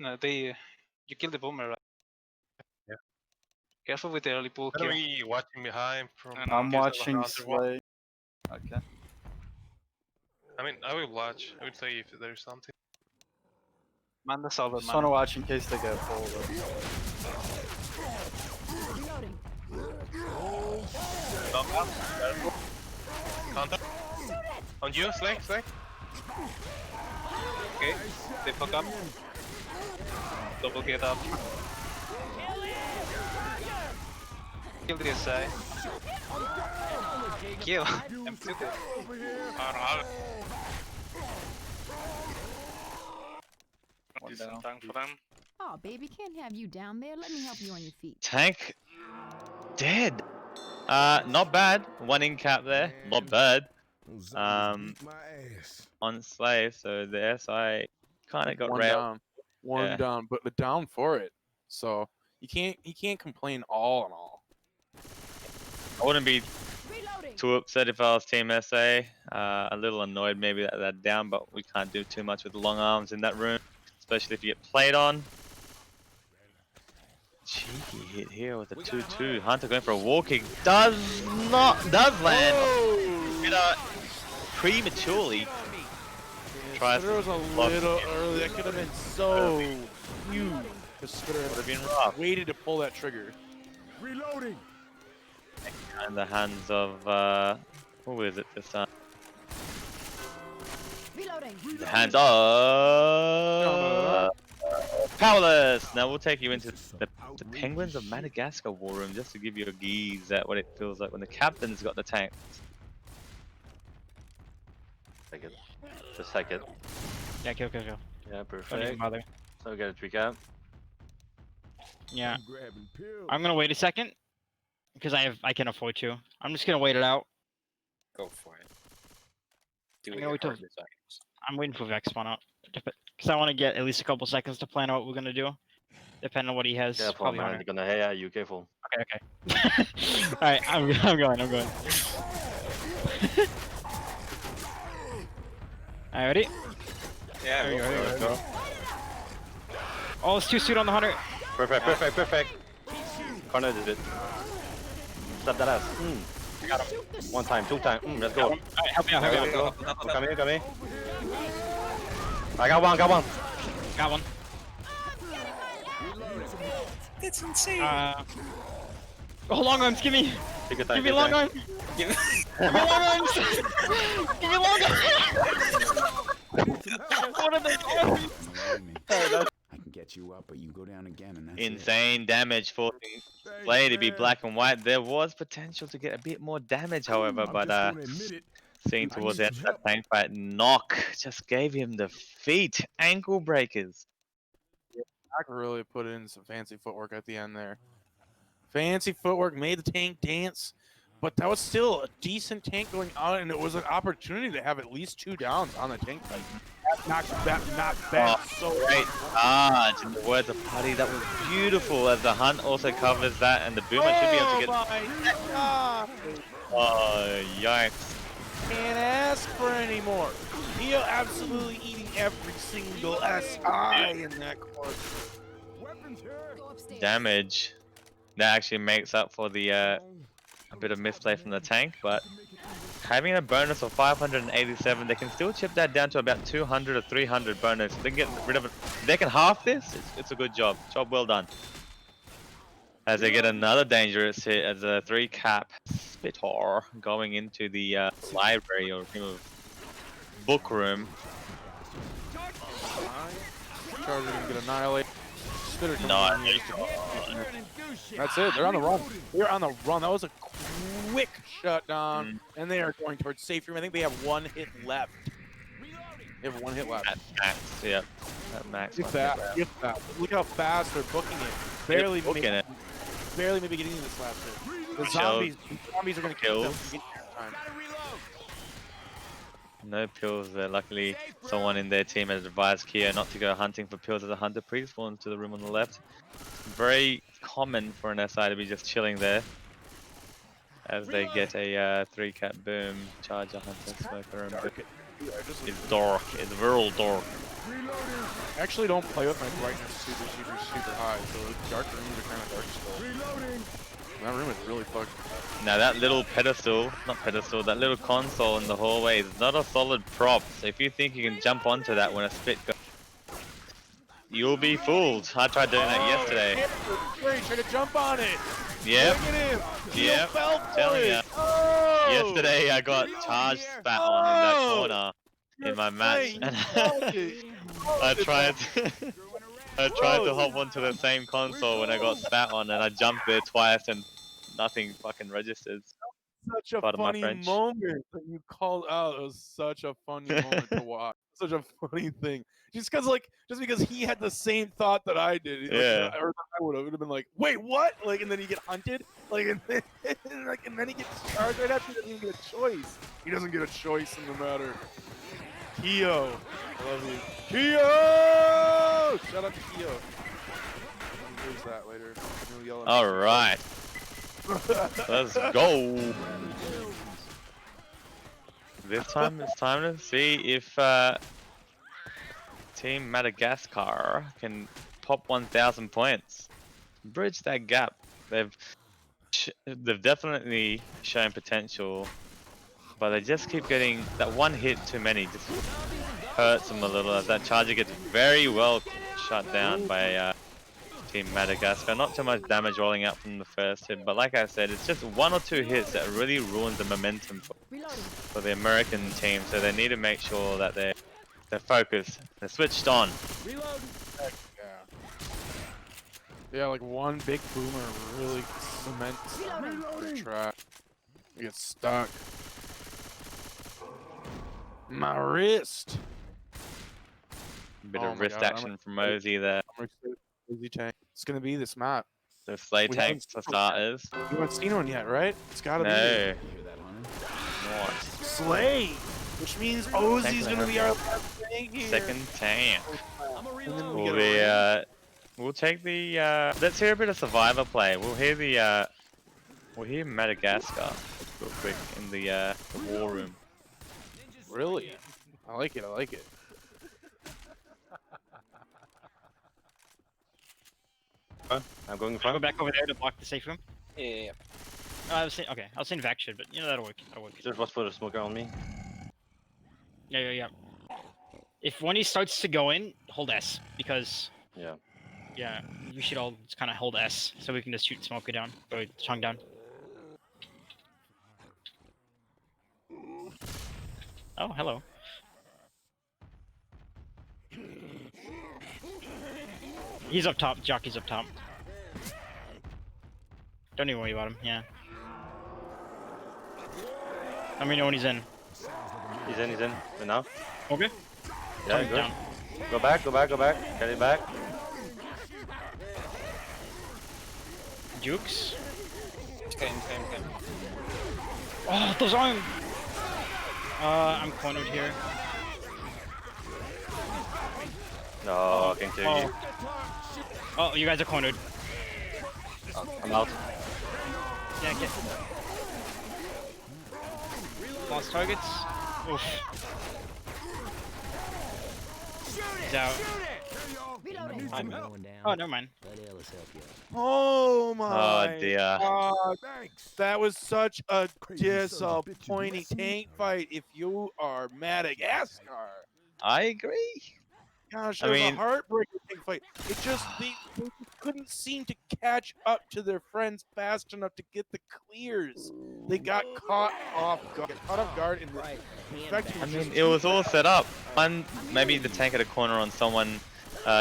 No, you killed the boomer, right?
Yeah.
Careful with the early pull
Are
kill.
we watching behind from?
I know.
I'm
case of a
watching
hunter wall?
Slay. Okay.
I mean, I will watch. I will say if there's something.
Man the solver,
Just wanna
man.
watch in case they get pulled.
Reloading.
Contact. On you, Slay.
Okay, they fuck up. Double get up. Kill the SI. Kill. I'm too good. One
Decent
down.
time for them.
Oh, baby, can't have you down there. Let me help you on your feet.
Tank dead. Not bad. One in cap there. Not bad. On Slave, so the SI kind of got
One
railed.
down. One
Yeah.
down, but the down for it. So you can't complain all in all.
I wouldn't be
Reloading.
too upset if I was Team SA. A little annoyed maybe that they're down, but we can't do too much with the long arms in that room, especially if you get played on. Cheeky hit here with a 2-2. Hunter going for a wall kick. Does land. Prematurely. Tries
Spitter was a
block
little
it.
early. That could have been so huge. Because Spitter
Would have been rough.
waited to pull that trigger.
Reloading.
In the hands of who is it this time?
Reloading.
The hands of Powerless. Now we'll take you into the Penguins of Madagascar war room just to give you a geeze at what it feels like when the captain's got the tank.
Take it. Just take it.
Yeah, kill.
Yeah,
Don't even
perfect.
bother.
So we got a trick out.
Yeah,
I'm grabbing pills.
I'm gonna wait a second because I can afford to. I'm just gonna wait it out.
Go for it.
I'm gonna wait till I'm waiting for Vex spawn out because I want to get at least a couple seconds to plan out what we're gonna do, depending on what he has.
Careful,
Probably
man.
Hunter.
You're gonna, yeah, you careful.
Okay. All right, I'm going. All right, ready?
Yeah,
There you
go
go,
for
there
it.
you go. Oh, it's too soon on the Hunter.
Perfect. Corner did it. Stop that ass.
Got him.
One time, two time. Let's go.
All right, help me out.
Let's go. Come here. I got one.
Got one.
It's insane.
Oh, long arms, give me
Take your time.
long arms. Give me long arms. Give me long arms. What are they doing?
I can get you up, but you go down again, and that's
Insane damage forcing Slay to be black and white. There was potential to get a bit more damage, however, but seeing towards the end of that tank fight, Knock just gave him the feet. Ankle breakers.
I could really put in some fancy footwork at the end there. Fancy footwork made the tank dance, but that was still a decent tank going out, and it was an opportunity to have at least 2 downs on the tank fight. Not bad.
Oh,
So
great dodge. In the words of Putty, that was beautiful as the Hunt also covers that, and the Boomer should be able to get.
my God!
Oh, yikes.
Can't ask for any more. Neo absolutely eating every single SI in that course.
Weapons here.
Go upstairs.
Damage. That actually makes up for the a bit of misplay from the tank, but having a bonus of 587, they can still chip that down to about 200 or 300 bonus. If they can get rid of it, if they can half this, it's a good job. Job well done. As they get another dangerous hit as a 3 cap Spitter going into the library or book room.
Charger gonna get annihilated. Spitter coming
Nice.
in. That's it. They're on the run. They're on the run. That was a quick shutdown, and they are going towards safe room. I think they have 1 hit left. They have 1 hit left.
At max, yep. At max.
If that. Look how fast they're booking it. Barely
booking
maybe,
it.
Barely maybe getting this last hit. The
Shield.
zombies are gonna kill them.
Kills.
Time.
No pills there. Luckily, someone in their team had advised Kia not to go hunting for pills as a hunter. Pre-spawn to the room on the left. Very common for an SI to be just chilling there. As they get a 3-cap boom, charger, hunter, smoker, and boom. It's dark. It's real dark.
I actually don't play with my brightness super high, so the dark rooms are kind of dark still. That room is really fucked.
Now that little pedestal, not pedestal, that little console in the hallway is not a solid prop. So if you think you can jump onto that when a spit goes, you'll be fooled. I tried doing that yesterday.
Great, try to jump on it.
Yep.
Look at him.
Yep. Telling you.
Oh!
Yesterday I got charged spat on in that corner in my match, and I tried to hop onto the same console when I got spat on, and I jumped there twice and nothing fucking registers.
Such a
Pardon my
funny
French.
moment that you called out. It was such a funny moment to watch. Such a funny thing. Just because he had the same thought that I did.
Yeah.
Or I would have been like, wait, what? Like, and then you get hunted. Like, and then, and then he gets charged right after. He doesn't even get a choice. He doesn't get a choice in the matter. Keo, I love you. Keo! Shout out to Keo. I'll use that later. He'll yell at me.
All right. Let's go. This time it's time to see if Team Madagascar can pop 1,000 points, bridge that gap. They've definitely shown potential, but they just keep getting that one hit too many. Just hurts them a little as that charger gets very well shut down by Team Madagascar. Not too much damage rolling out from the first hit, but like I said, it's just 1 or 2 hits that really ruins the momentum for the American team. So they need to make sure that they're focused, they're switched on.
Reload. Yeah, like one big boomer really cements the track. You get stuck. My wrist.
Bit
Oh
of
my
wrist
God,
action from Mosey there.
I'm excited for Mosey tank. It's gonna be this map.
The sleigh
We
tanks for starters.
You haven't seen one yet, right? It's gotta be.
No.
You hear that, Hunter?
What?
Slay, which means Ozzy's gonna be our last tank here.
Second tank.
And then we
We'll
get
be we'll take the let's hear a bit of survivor play. We'll hear Madagascar real quick in the war room.
Really? I like it. I like it.
I'm going in
Go
front.
back over there to block the safe room.
Yeah.
I was saying, okay, I was saying Vac should, but you know that'll work. That'll work.
Just watch for the smoker on me.
Yeah. If when he starts to go in, hold S because
Yeah.
yeah, we should all just kind of hold S so we can just shoot Smoker down or Chung down. Oh, hello. He's up top. Jockey's up top. Don't even worry about him. Yeah. Let me know when he's in.
He's in. And now?
Okay.
Yeah,
Coming
good.
down.
Go back. Get it back.
Jukes.
Came.
Oh, those aren't. I'm cornered here.
No, I can kill you.
Oh, you guys are cornered.
I'm out.
Yeah, get. Lost targets. Oof. He's out. Oh, never mind.
Oh my
Oh dear.
God. That was such a disappointing tank fight if you are Madagascar.
I agree.
Gosh,
I
it was
mean-
a heartbreaking tank fight. It just, they couldn't seem to catch up to their friends fast enough to get the clears. They got caught off guard in the fact
I mean, it was all set up. Maybe the tank had a corner on someone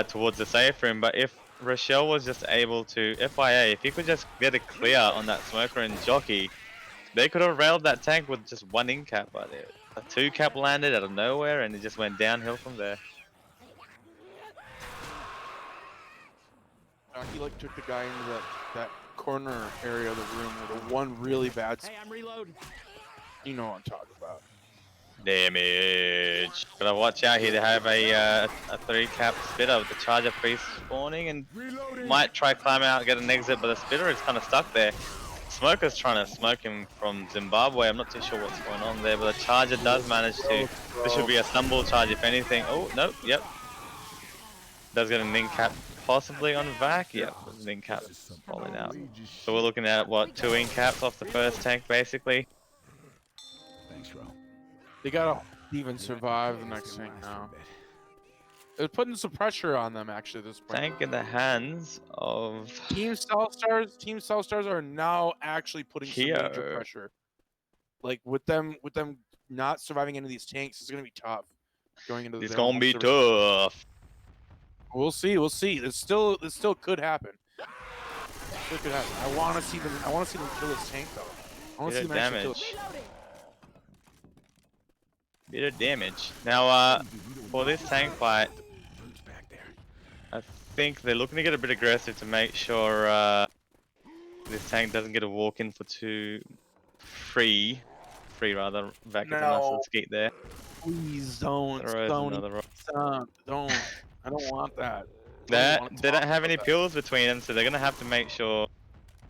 towards the safe room, but if Rochelle was just able to FIA, if he could just get a clear on that smoker and jockey, they could have railed that tank with just one in cap. But a 2 cap landed out of nowhere, and it just went downhill from there.
He like took the guy into that corner area of the room with the one really bad.
Hey, I'm reloading.
You know what I'm talking about.
Damage. Gotta watch out here to have a 3-cap spitter with the charger pre-spawning and might try climb out, get an exit, but the spitter is kind of stuck there. Smoker's trying to smoke him from Zimbabwe. I'm not too sure what's going on there, but the charger does manage to. This should be a stumble charge if anything. Oh, no, yep. Does get an in-cap possibly on Vac. Yep, an in-cap falling out. So we're looking at what, 2 in-caps off the first tank basically.
Thanks, Ro.
They gotta even survive the next tank now. They're putting some pressure on them actually at this point.
Tank in the hands of
Team Southstars. Team Southstars are now actually putting some major
Keo.
pressure. Like with them not surviving any of these tanks, it's gonna be tough going into.
It's
their
gonna
home
be
service.
tough.
We'll see. We'll see. This still could happen. Still could happen. I want to see them. I want to see them kill this tank though. I want to see them actually kill
Damage.
it.
Bit of damage. Now, for this tank fight, I think they're looking to get a bit aggressive to make sure this tank doesn't get a walk in for too free rather. Vac gets a nice little skeet there.
Please don't.
Throws another rock.
Don't. I don't want that.
They don't have any pills between them, so they're gonna have to make sure.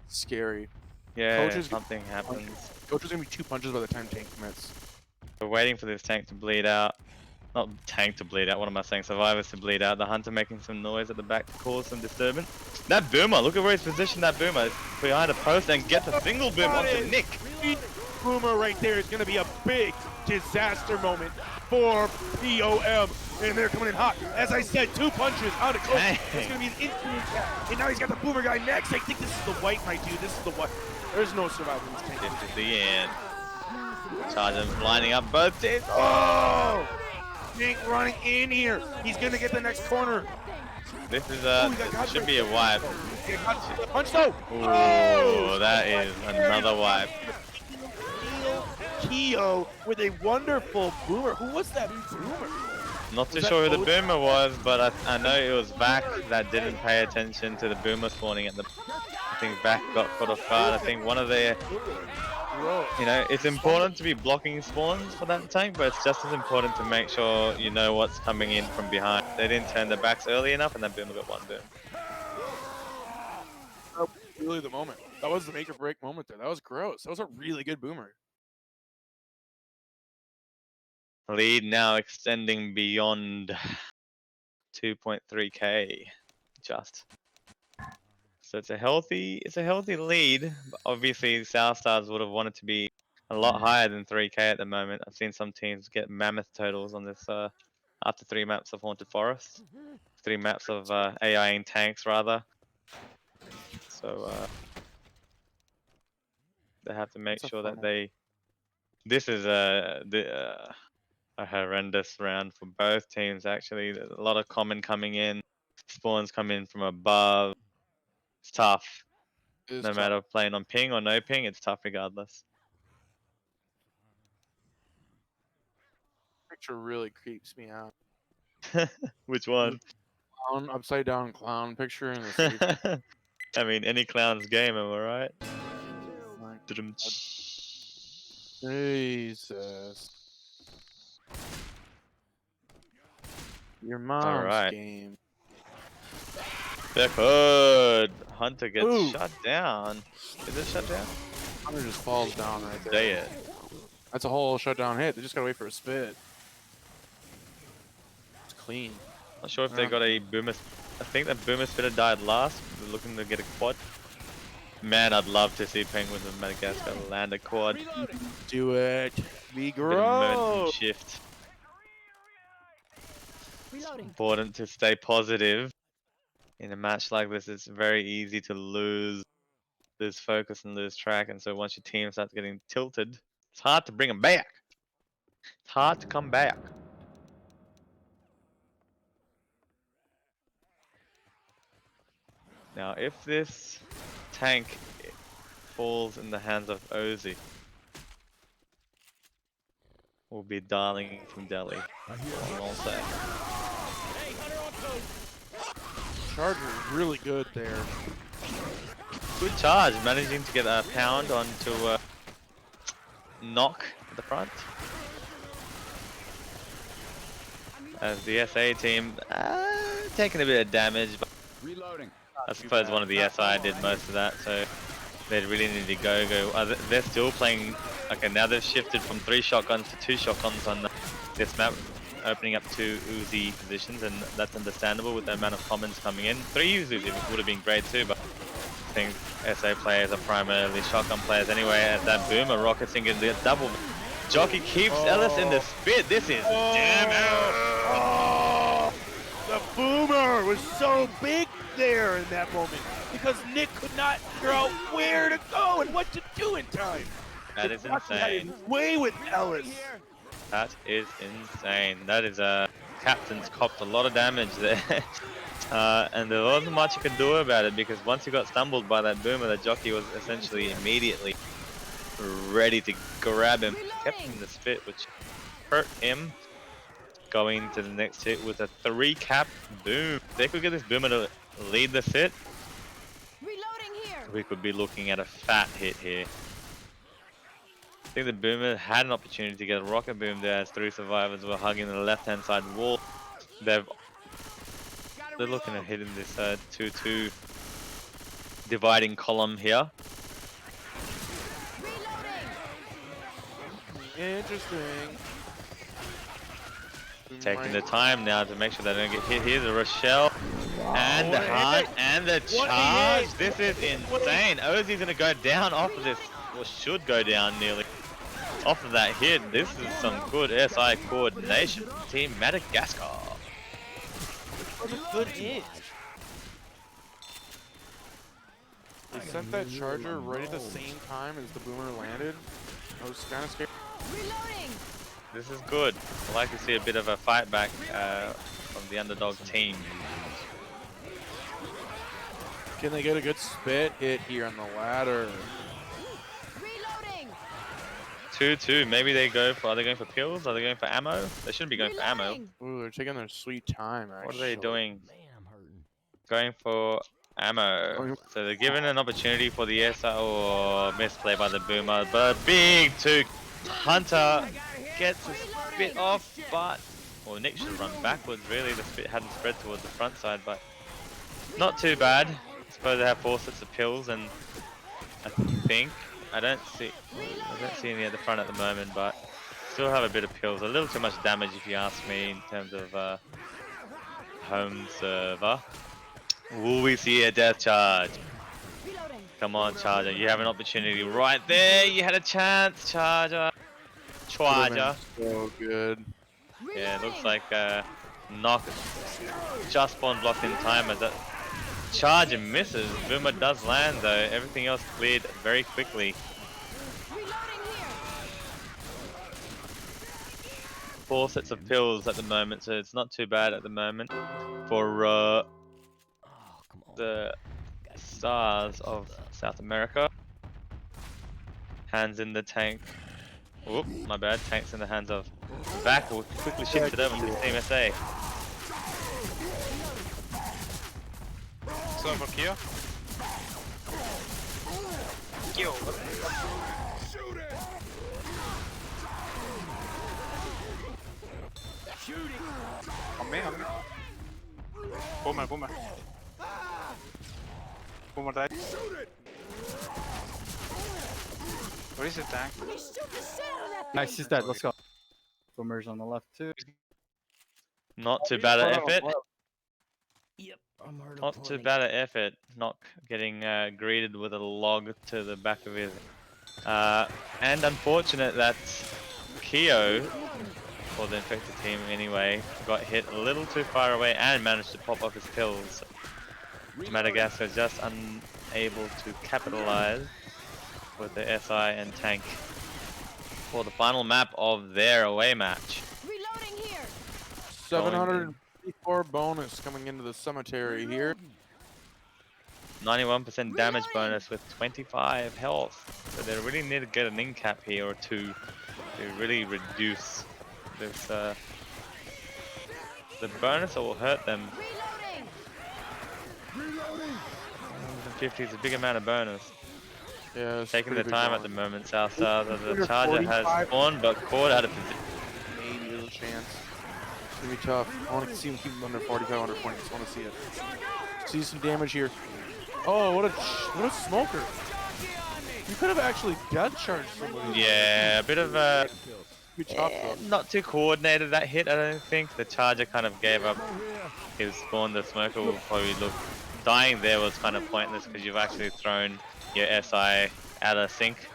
Scary.
Yeah,
Coach is-
something happens.
Coach is gonna be 2 punches by the time tank commits.
We're waiting for this tank to bleed out. Not tank to bleed out, what am I saying? Survivors to bleed out. The hunter making some noise at the back to cause some disturbance. That boomer, look at where he's positioned that boomer. It's behind a post and gets a single boom onto Nick.
Boomer right there is gonna be a big disaster moment for POM. And they're coming in hot. As I said, 2 punches out of Coach. It's gonna be an instant attack. And now he's got the boomer guy next. I think this is the white, my dude. This is the white. There's no surviving this tank.
This is the end. Charger lining up both teams.
Oh! Nick running in here. He's gonna get the next corner.
This is should be a wipe.
Punch though.
Oh, that is another wipe.
Keo with a wonderful boomer. Who was that boomer?
Not too sure who the boomer was, but I know it was Vac that didn't pay attention to the boomer spawning at the. I think Vac got caught off guard. I think one of their. You know, it's important to be blocking spawns for that tank, but it's just as important to make sure you know what's coming in from behind. They didn't turn their backs early enough, and that boomer got 1 boom.
That was really the moment. That was the make or break moment there. That was gross. That was a really good boomer.
Lead now extending beyond 2.3k, just. So it's a healthy lead. But obviously, South Stars would have wanted to be a lot higher than 3k at the moment. I've seen some teams get mammoth totals on this after 3 maps of Haunted Forest, 3 maps of AI in tanks rather. So they have to make sure that they. This is a horrendous round for both teams. Actually, there's a lot of common coming in, spawns come in from above. It's tough. No matter playing on ping or no ping, it's tough regardless.
Picture really creeps me out.
Which one?
Clown, upside down clown picture in the city.
I mean, any clown's game, am I right?
Jesus. Your mom's game.
They're good. Hunter gets shut down. Is it shut down?
Hunter just falls down right there.
Day it.
That's a whole shutdown hit. They just gotta wait for a spit. It's clean.
Not sure if they got a boomer. I think that boomer spitter died last. They're looking to get a quad. Man, I'd love to see Penguins of Madagascar land a quad.
Do it. Be
Bit of momentum
gross.
shift. It's important to stay positive. In a match like this, it's very easy to lose focus and lose track. And so once your team starts getting tilted, it's hard to bring them back. It's hard to come back. Now, if this tank falls in the hands of Ozzy, we'll be dialing from Delhi. I'll say.
Charger really good there.
Good charge, managing to get a pound onto knock at the front. as the SA team taking a bit of damage, but
Reloading.
I suppose one of the SI did most of that, so they really need to go. They're still playing, okay, now they've shifted from 3 shotguns to 2 shotguns on this map, opening up 2 Uzi positions, and that's understandable with the amount of commons coming in. 3 Uzi would have been great too, but I think SA players are primarily shotgun players anyway, as that boomer rockets in the double. Jockey keeps Ellis in the spit. This is damn out.
Oh, the boomer was so big there in that moment because Nick could not figure out where to go and what to do in time.
That is insane.
Way with Ellis.
That is insane. That is captain's copped a lot of damage there. And there wasn't much you could do about it because once he got stumbled by that boomer, the jockey was essentially immediately ready to grab him. Kept him in the spit, which hurt him. Going to the next hit with a 3 cap boom. If they could get this boomer to lead the hit, we could be looking at a fat hit here. I think the boomer had an opportunity to get a rocket boom there as 3 survivors were hugging the left-hand side wall. They're looking at hitting this 2-2 dividing column here.
Interesting.
Taking the time now to make sure they don't get hit. Here's a Rochelle and the hunt and the charge. This is insane. Ozzy's gonna go down off of this, or should go down nearly off of that hit. This is some good SI coordination from Team Madagascar.
What a good hit. They sent that charger right at the same time as the boomer landed. I was kind of scared.
Reloading.
This is good. I like to see a bit of a fight back from the underdog team.
Can they get a good spit hit here on the ladder?
Reloading.
2-2. Maybe they go for. Are they going for pills? Are they going for ammo? They shouldn't be going for ammo.
Ooh, they're taking their sweet time. Actually.
What are they doing?
Man, I'm hurting.
Going for ammo. So they're given an opportunity for the SI or misplay by the boomer, but a big 2. Hunter gets a spit off, but well, Nick should run backwards. Really, the spit hadn't spread towards the front side, but not too bad. I suppose they have 4 sets of pills, and I don't see any at the front at the moment, but still have a bit of pills. A little too much damage, if you ask me, in terms of home server. Will we see a death charge? Come on, Charger. You have an opportunity right there. You had a chance, Charger.
So good.
Yeah, it looks like knock just spawn blocked in time as that Charger misses. Boomer does land though. Everything else cleared very quickly. 4 sets of pills at the moment, so it's not too bad at the moment for the stars of South America. Hands in the tank. Whoop, my bad. Tank's in the hands of Vac. Will quickly shift it over to Team SA.
So for Kia. Kill. On me, on me. Boomer, boomer. Boomer died. Where is the tank?
Nice, he's dead. Let's go. Boomer's on the left too.
Not too bad at effort.
Yep, I'm hurt.
Not too bad at effort. Not getting greeted with a log to the back of his. And unfortunate that Keo, or the infected team anyway, got hit a little too far away and managed to pop off his pills. Madagascar just unable to capitalize with the SI and tank for the final map of their away match.
Reloading here.
754 bonus coming into the cemetery here.
91% damage bonus with 25 health. So they really need to get an in-cap here or two to really reduce this the bonus that will hurt them. 50 is a big amount of bonus.
Yeah,
taking the time at the moment. Southstar, the Charger has spawned but caught out of position.
Maybe there's a chance. It's gonna be tough. I want to see him keep him under 4,500 points. I want to see it. See some damage here. Oh, what a smoker! You could have actually death charged somebody.
Yeah, a bit of a
Good chop though.
not too coordinated that hit. I don't think the charger kind of gave up his spawn. The smoker will probably look dying there was kind of pointless because you've actually thrown your SI out of sync.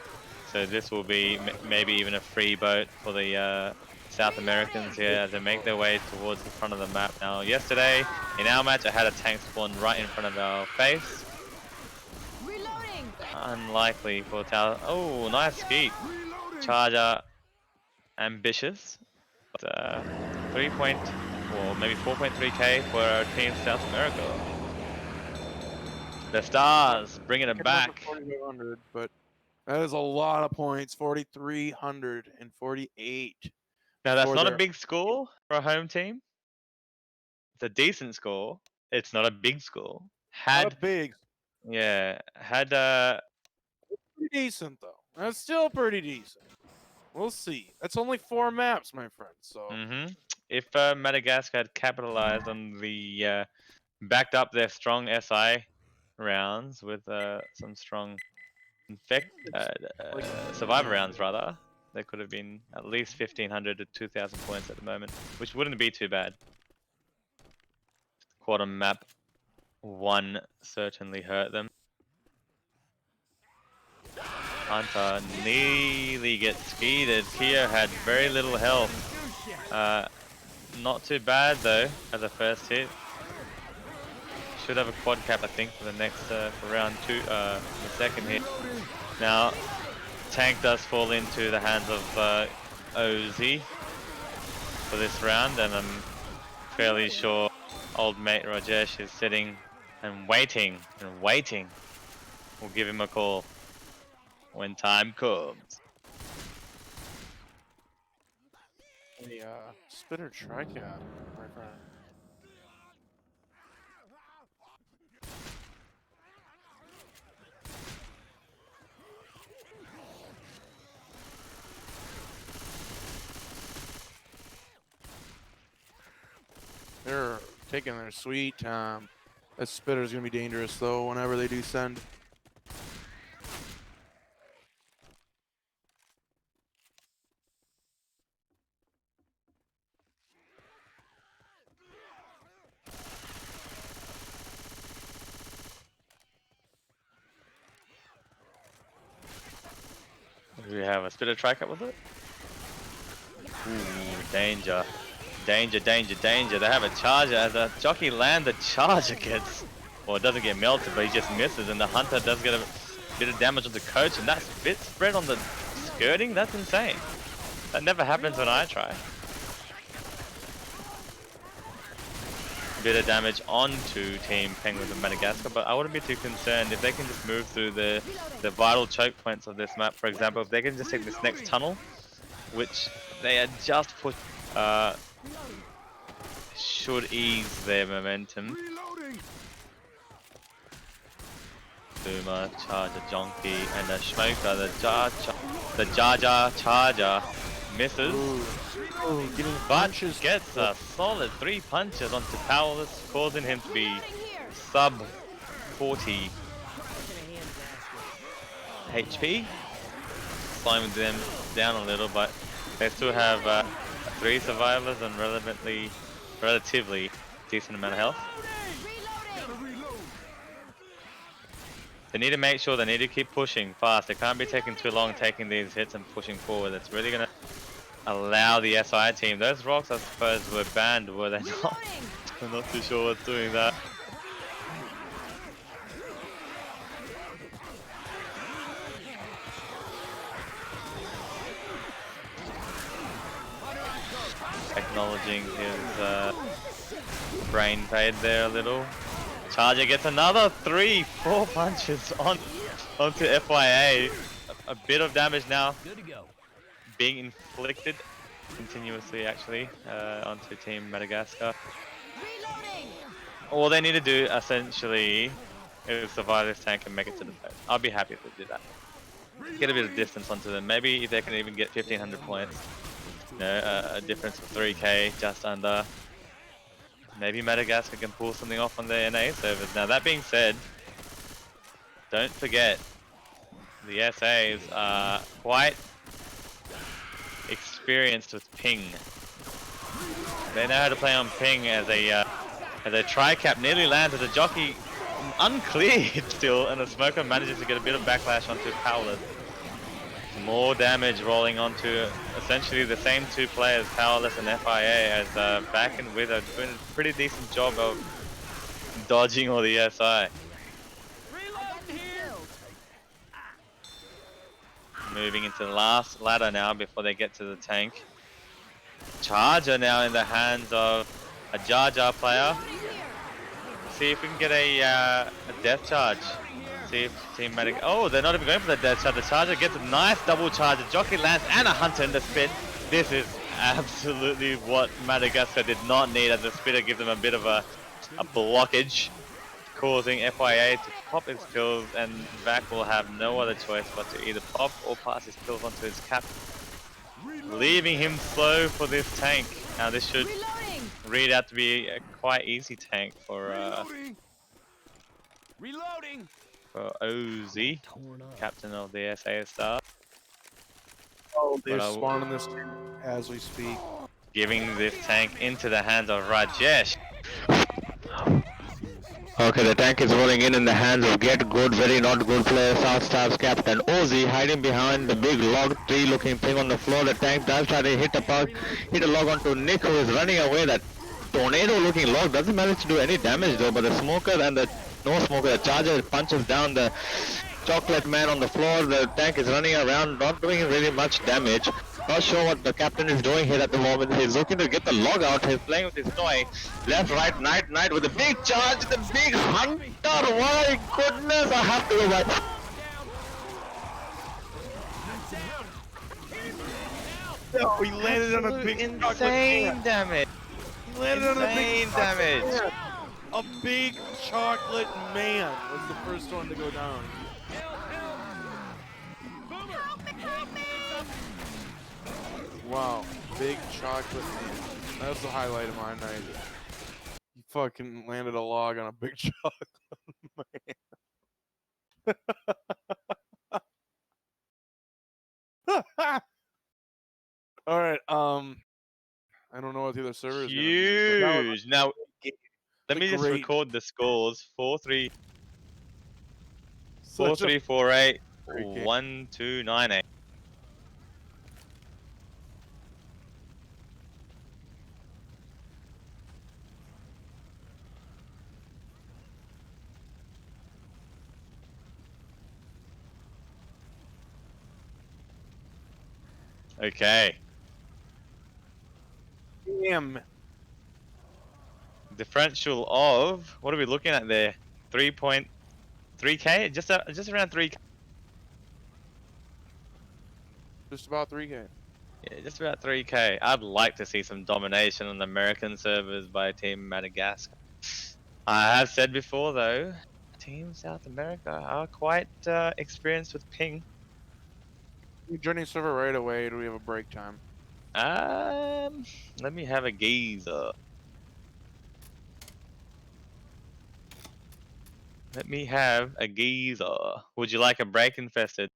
So this will be maybe even a free boat for the South Americans here as they make their way towards the front of the map now. Yesterday in our match I had a tank spawn right in front of our face. Unlikely for Tal. Oh, nice skeet. Charger ambitious. But 3 point or maybe 4.3k for our team South America. The Stars bringing it back.
4,500, but that is a lot of points. 4,348.
Now that's
for
not a
their-
big score for a home team. It's a decent score. It's not a big score.
Not big.
Yeah, had
Pretty decent though. That's still pretty decent. We'll see. That's only 4 maps, my friend. So
if Madagascar had capitalized on the backed up their strong SI rounds with some strong survivor rounds rather, they could have been at least 1,500 to 2,000 points at the moment, which wouldn't be too bad. Quarter map 1 certainly hurt them. Hunter nearly gets skeeted. Kia had very little health. Not too bad though as a first hit. Should have a quad cap I think for the next for round 2, the second hit. Now tank does fall into the hands of OZ for this round, and I'm fairly sure old mate Rajesh is sitting and waiting. We'll give him a call when time comes.
a spitter tricap, my friend. They're taking their sweet time. That spitter's gonna be dangerous though whenever they do send.
Do we have a spitter tricap with it? Ooh, danger. Danger. They have a charger. As a jockey land, the charger gets, well, it doesn't get melted, but he just misses, and the hunter does get a bit of damage on the coach, and that's bit spread on the skirting. That's insane. That never happens when I try. Bit of damage onto Team Penguins of Madagascar, but I wouldn't be too concerned if they can just move through the vital choke points of this map. For example, if they can just take this next tunnel, which they are just pushed, should ease their momentum. Boomer, Charger, Jonky, and the Smoker, the Jar Jar Charger misses.
Ooh, getting
But
punches.
gets a solid 3 punches onto Powerless, causing him to be sub 40 HP. Slowing them down a little, but they still have 3 survivors and relatively decent amount of health. They need to make sure they need to keep pushing fast. They can't be taking too long taking these hits and pushing forward. It's really going to allow the SI team. Those rocks, I suppose, were banned, were they not? I'm not too sure what's doing that. Acknowledging his brain fade there a little. Charger gets another 3-4 punches onto FYA. A bit of damage now being inflicted continuously actually onto Team Madagascar. All they need to do essentially is survive this tank and make it to the boat. I'll be happy if they do that. Get a bit of distance onto them. Maybe if they can even get 1,500 points. a difference of 3k, just under. Maybe Madagascar can pull something off on their NA servers. Now that being said, don't forget the SAs are quite experienced with ping. They know how to play on ping as a tri-cap nearly lands as a jockey uncleared still, and the smoker manages to get a bit of backlash onto Powerless. More damage rolling onto essentially the same two players, Powerless and FIA, as Back and Wither doing a pretty decent job of dodging all the SI. Moving into the last ladder now before they get to the tank. Charger now in the hands of a Jar Jar player. See if we can get a death charge. See if Team Medic. Oh, they're not even going for the death charge. The Charger gets a nice double charge. A Jockey lands and a Hunter in the spit. This is absolutely what Madagascar did not need, as the spitter gives them a bit of a blockage, causing FIA to pop his pills, and Vac will have no other choice but to either pop or pass his pills onto his cap, leaving him slow for this tank. Now this should read out to be a quite easy tank for OZ, captain of the SA Star.
Oh, they're
But
spawning this as we speak.
giving this tank into the hands of Rajesh. Okay, the tank is rolling in the hands of Get Good, very not good player, South Stars captain Ozzy, hiding behind the big log tree looking thing on the floor. The tank does try to hit a log onto Nick, who is running away. That tornado looking log doesn't manage to do any damage though, but the smoker and the no smoker, the Charger punches down the chocolate man on the floor. The tank is running around, not doing really much damage. Not sure what the captain is doing here at the moment. He's looking to get the log out. He's playing with his toy. Left, right, night with a big charge, the big hunter. My goodness, I have to go back.
No, he landed on a big
insane damage.
He landed on a big
damage.
A big chocolate man was the first one to go down. Wow, big chocolate man. That was the highlight of my night. He fucking landed a log on a big chocolate man. All right, I don't know what the other server is gonna be. But
Huge. Now, let me just record the scores. 4-3, 4-3, 4-8, 1-2, 9-8. Okay.
Damn.
Differential of, what are we looking at there? 3.3k? Just around 3k.
Just about 3K.
Yeah, just about 3k. I'd like to see some domination on the American servers by Team Madagascar. I have said before though, Team South America are quite experienced with ping.
We joining server right away. Do we have a break time?
Let me have a geezer. Let me have a geezer. Would you like a break infested?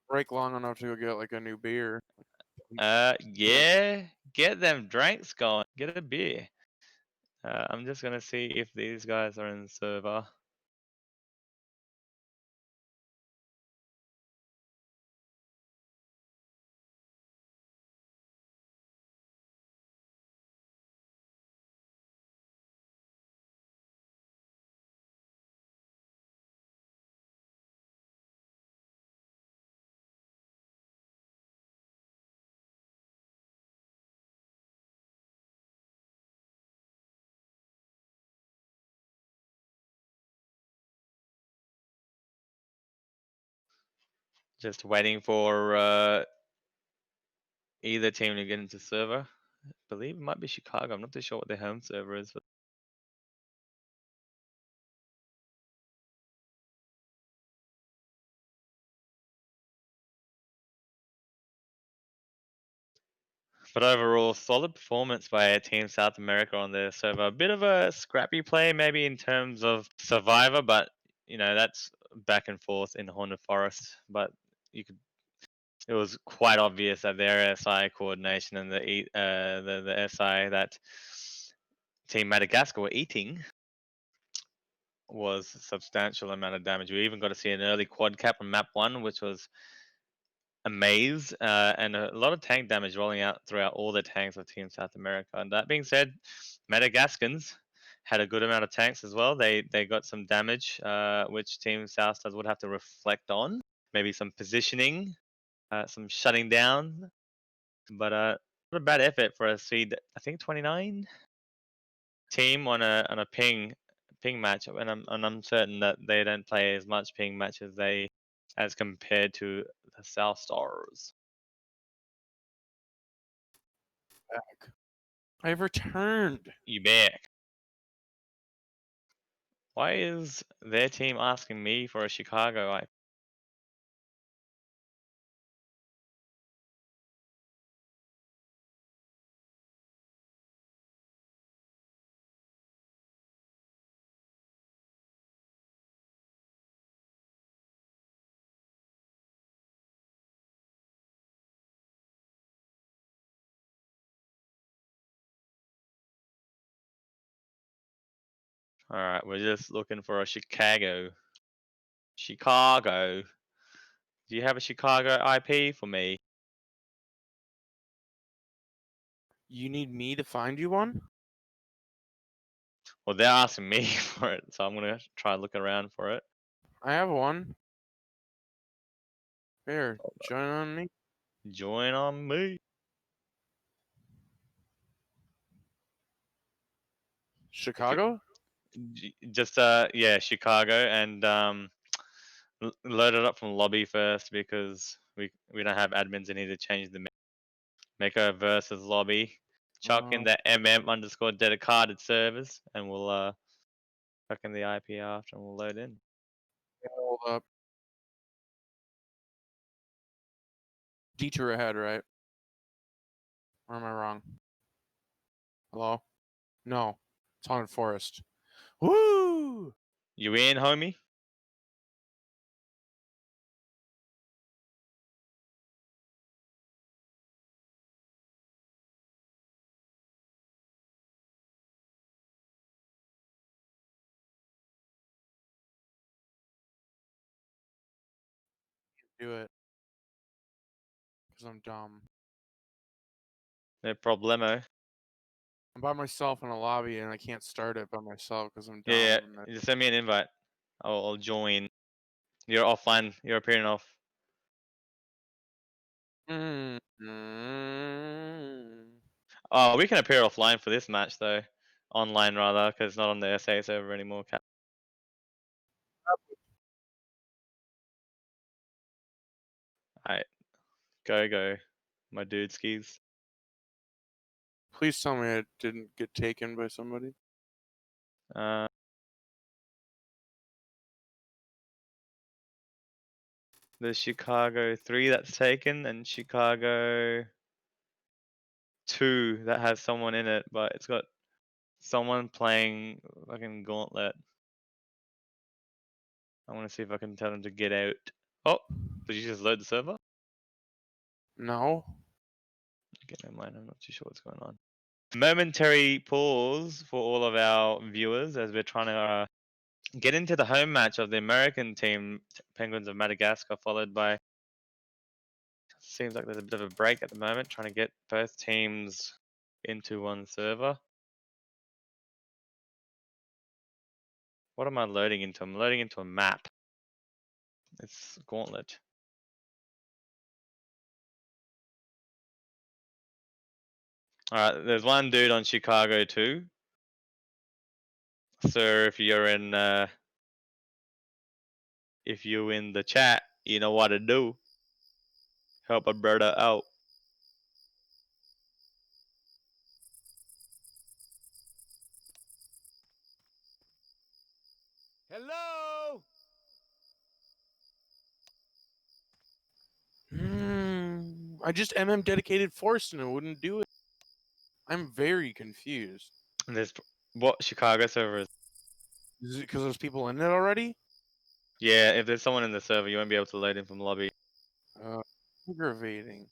Break long enough to go get like a new beer.
Yeah. Get them drinks going. Get a beer. I'm just gonna see if these guys are in the server. Just waiting for either team to get into server. I believe it might be Chicago. I'm not too sure what their home server is. But But overall, solid performance by Team South America on their server. A bit of a scrappy play, maybe in terms of Survivor, but you know that's back and forth in Haunted Forest. But you could, it was quite obvious that their SI coordination and the SI that Team Madagascar were eating was a substantial amount of damage. We even got to see an early quad cap on map 1, which was a maze and a lot of tank damage rolling out throughout all the tanks of Team South America. And that being said, Madagascans had a good amount of tanks as well. They got some damage, which Team South Stars would have to reflect on. Maybe some positioning, some shutting down. But not a bad effort for a seed, I think 29 team on a ping match, and I'm certain that they don't play as much ping match as compared to the South Stars.
Back. I've returned.
You back. Why is their team asking me for a Chicago IP? Alright, we're just looking for a Chicago. Chicago. Do you have a Chicago IP for me?
You need me to find you one?
Well, they're asking me for it, so I'm gonna try and look around for it.
I have one. Here, join on me.
Join on me.
Chicago?
Just yeah, Chicago, and load it up from lobby first because we don't have admins and need to change the Mecca versus lobby. Chuck in the MM_ dedicated servers, and we'll chuck in the IP after, and we'll load in.
Hold up. Detour ahead, right? Or am I wrong? Hello? No. It's Haunted Forest. Woo!
You in, homie?
Do it. Because I'm dumb.
No problemo.
I'm by myself in a lobby and I can't start it by myself because I'm dumb.
Yeah,
and
just send me an invite. I'll join. You're offline. You're appearing off.
Mm-hmm.
Oh, we can appear offline for this match though. Online rather, because it's not on the SA server anymore. Alright. Go. My dude skis.
Please tell me it didn't get taken by somebody.
There's Chicago 3 that's taken, and Chicago 2 that has someone in it, but it's got someone playing fucking Gauntlet. I want to see if I can tell them to get out. Oh, did you just load the server?
No.
Okay, never mind. I'm not too sure what's going on. Momentary pause for all of our viewers as we're trying to get into the home match of the American team, Penguins of Madagascar, followed by. Seems like there's a bit of a break at the moment, trying to get both teams into one server. What am I loading into? I'm loading into a map. It's Gauntlet. Alright, there's one dude on Chicago too. So if you're in the chat, you know what to do. Help a brother out.
Mm, I just MM dedicated force and it wouldn't do it. I'm very confused.
There's what Chicago server is.
Is it because there's people in it already?
Yeah, if there's someone in the server, you won't be able to load in from lobby.
Aggravating.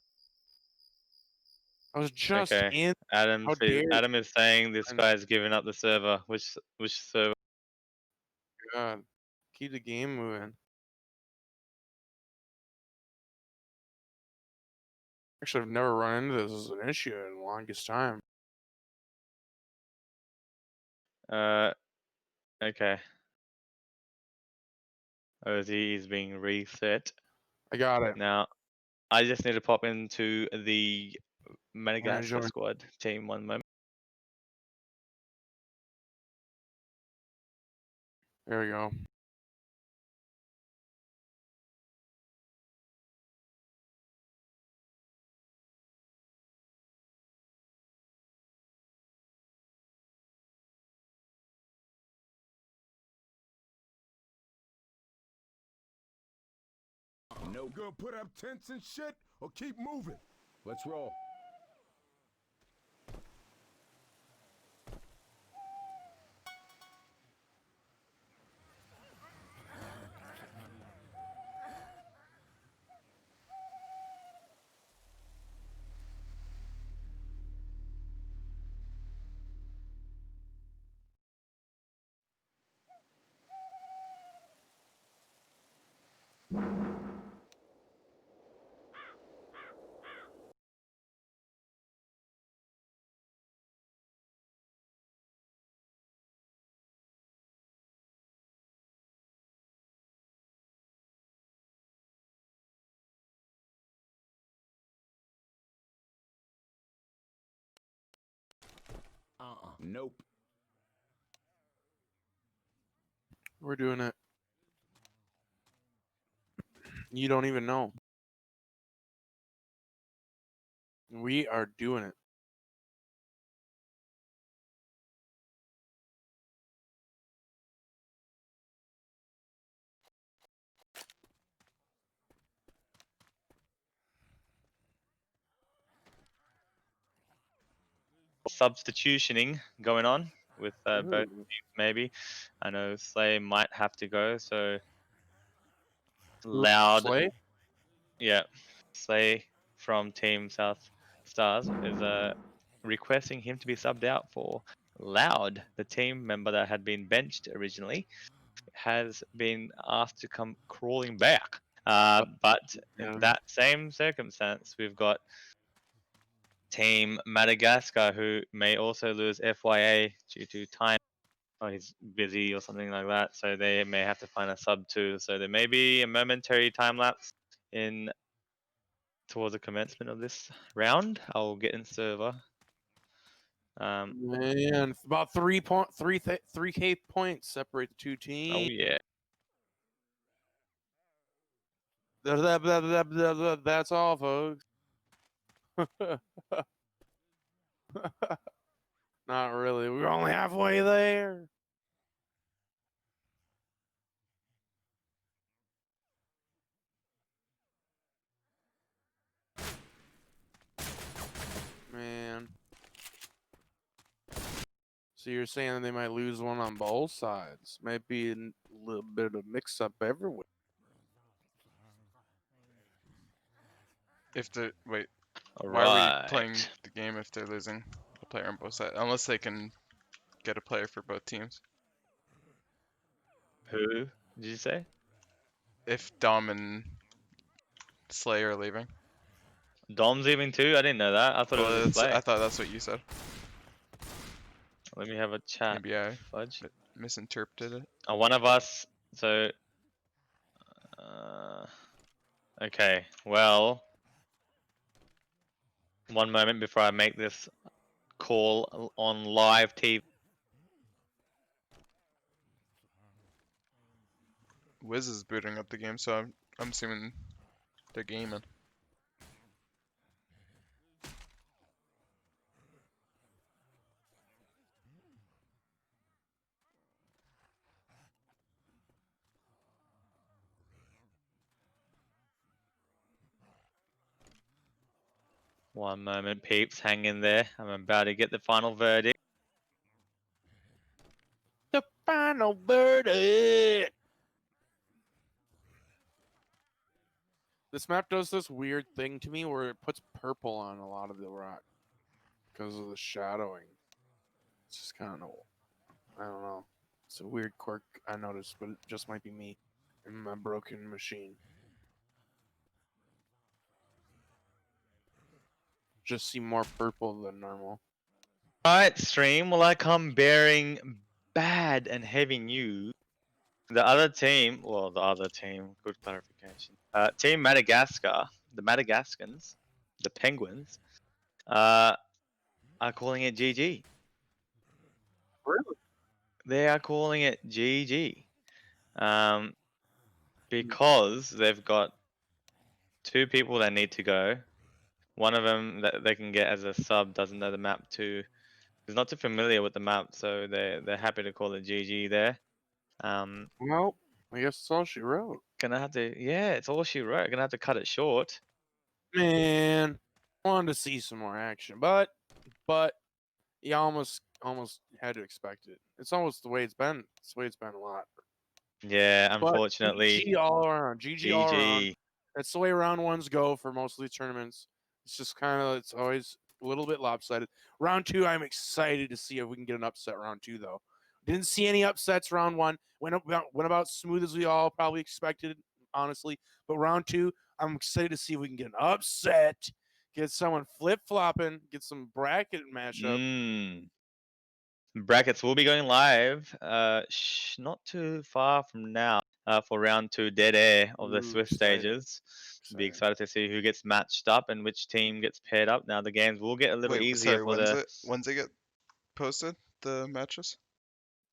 I was just
Okay.
in.
Adam
How dare
Adam is saying this
I'm-
guy's giving up the server. Which server?
God. Keep the game moving. Actually, I've never run into this as an issue in the longest time.
Okay. OZ is being reset.
I got it.
Now, I just need to pop into the Madagascar
join.
squad team 1 moment.
There we go.
No. Gonna put up tents and shit or keep moving? Let's roll. Nope.
We're doing it. You don't even know. We are doing it.
Substitutioning going on with both
Ooh.
teams, maybe. I know Slay might have to go, so Loud.
Slay?
Yeah, Slay from Team South Stars is requesting him to be subbed out for Loud, the team member that had been benched originally, has been asked to come crawling back. But in that same circumstance, we've got Team Madagascar, who may also lose FYA due to time. Or he's busy or something like that, so they may have to find a sub too. So there may be a momentary time lapse in towards the commencement of this round. I'll get in server.
Man, about 3K points separate the two teams.
Oh yeah.
That's all, folks. Not really. We're only halfway there. Man. So you're saying they might lose one on both sides? Might be a little bit of a mix-up everywhere.
If they wait,
All
why are
right.
we playing the game if they're losing a player on both sides? Unless they can get a player for both teams.
Who did you say?
If Dom and Slay are leaving.
Dom's leaving too? I didn't know that. I thought it was a Slay.
I thought that's what you said.
Let me have a chat.
Maybe I
Fudge.
misinterpreted it.
One of us. So. Okay. Well. One moment before I make this call on live TV.
Wiz is booting up the game, so I'm assuming they're gaming.
One moment, peeps, hang in there. I'm about to get the final verdict.
The final verdict. This map does this weird thing to me where it puts purple on a lot of the rock because of the shadowing. It's just kind of, I don't know. It's a weird quirk I noticed, but it just might be me and my broken machine. Just see more purple than normal.
Alright, stream, will I come bearing bad and heavy news? The other team, good clarification. Team Madagascar, the Madagascans, the Penguins, are calling it GG.
Really?
They are calling it GG. Because they've got 2 people that need to go. One of them that they can get as a sub doesn't know the map too. Is not too familiar with the map, so they're happy to call it GG there.
Well, I guess that's all she wrote.
Gonna have to, yeah, it's all she wrote. Gonna have to cut it short.
Man, wanted to see some more action, but you almost had to expect it. It's almost the way it's been. It's the way it's been a lot.
Yeah,
But
unfortunately.
GG all around. GG all around.
GG.
That's the way round ones go for most of these tournaments. It's just kind of, it's always a little bit lopsided. Round 2, I'm excited to see if we can get an upset round 2, though. Didn't see any upsets round 1. Went about smooth as we all probably expected, honestly. But round 2, I'm excited to see if we can get an upset, get someone flip-flopping, get some bracket mashup.
Brackets will be going live not too far from now for round 2 dead air of the Swift stages. Be excited to see who gets matched up and which team gets paired up. Now the games will get a little easier
sorry,
for the.
When's it get posted? The matches?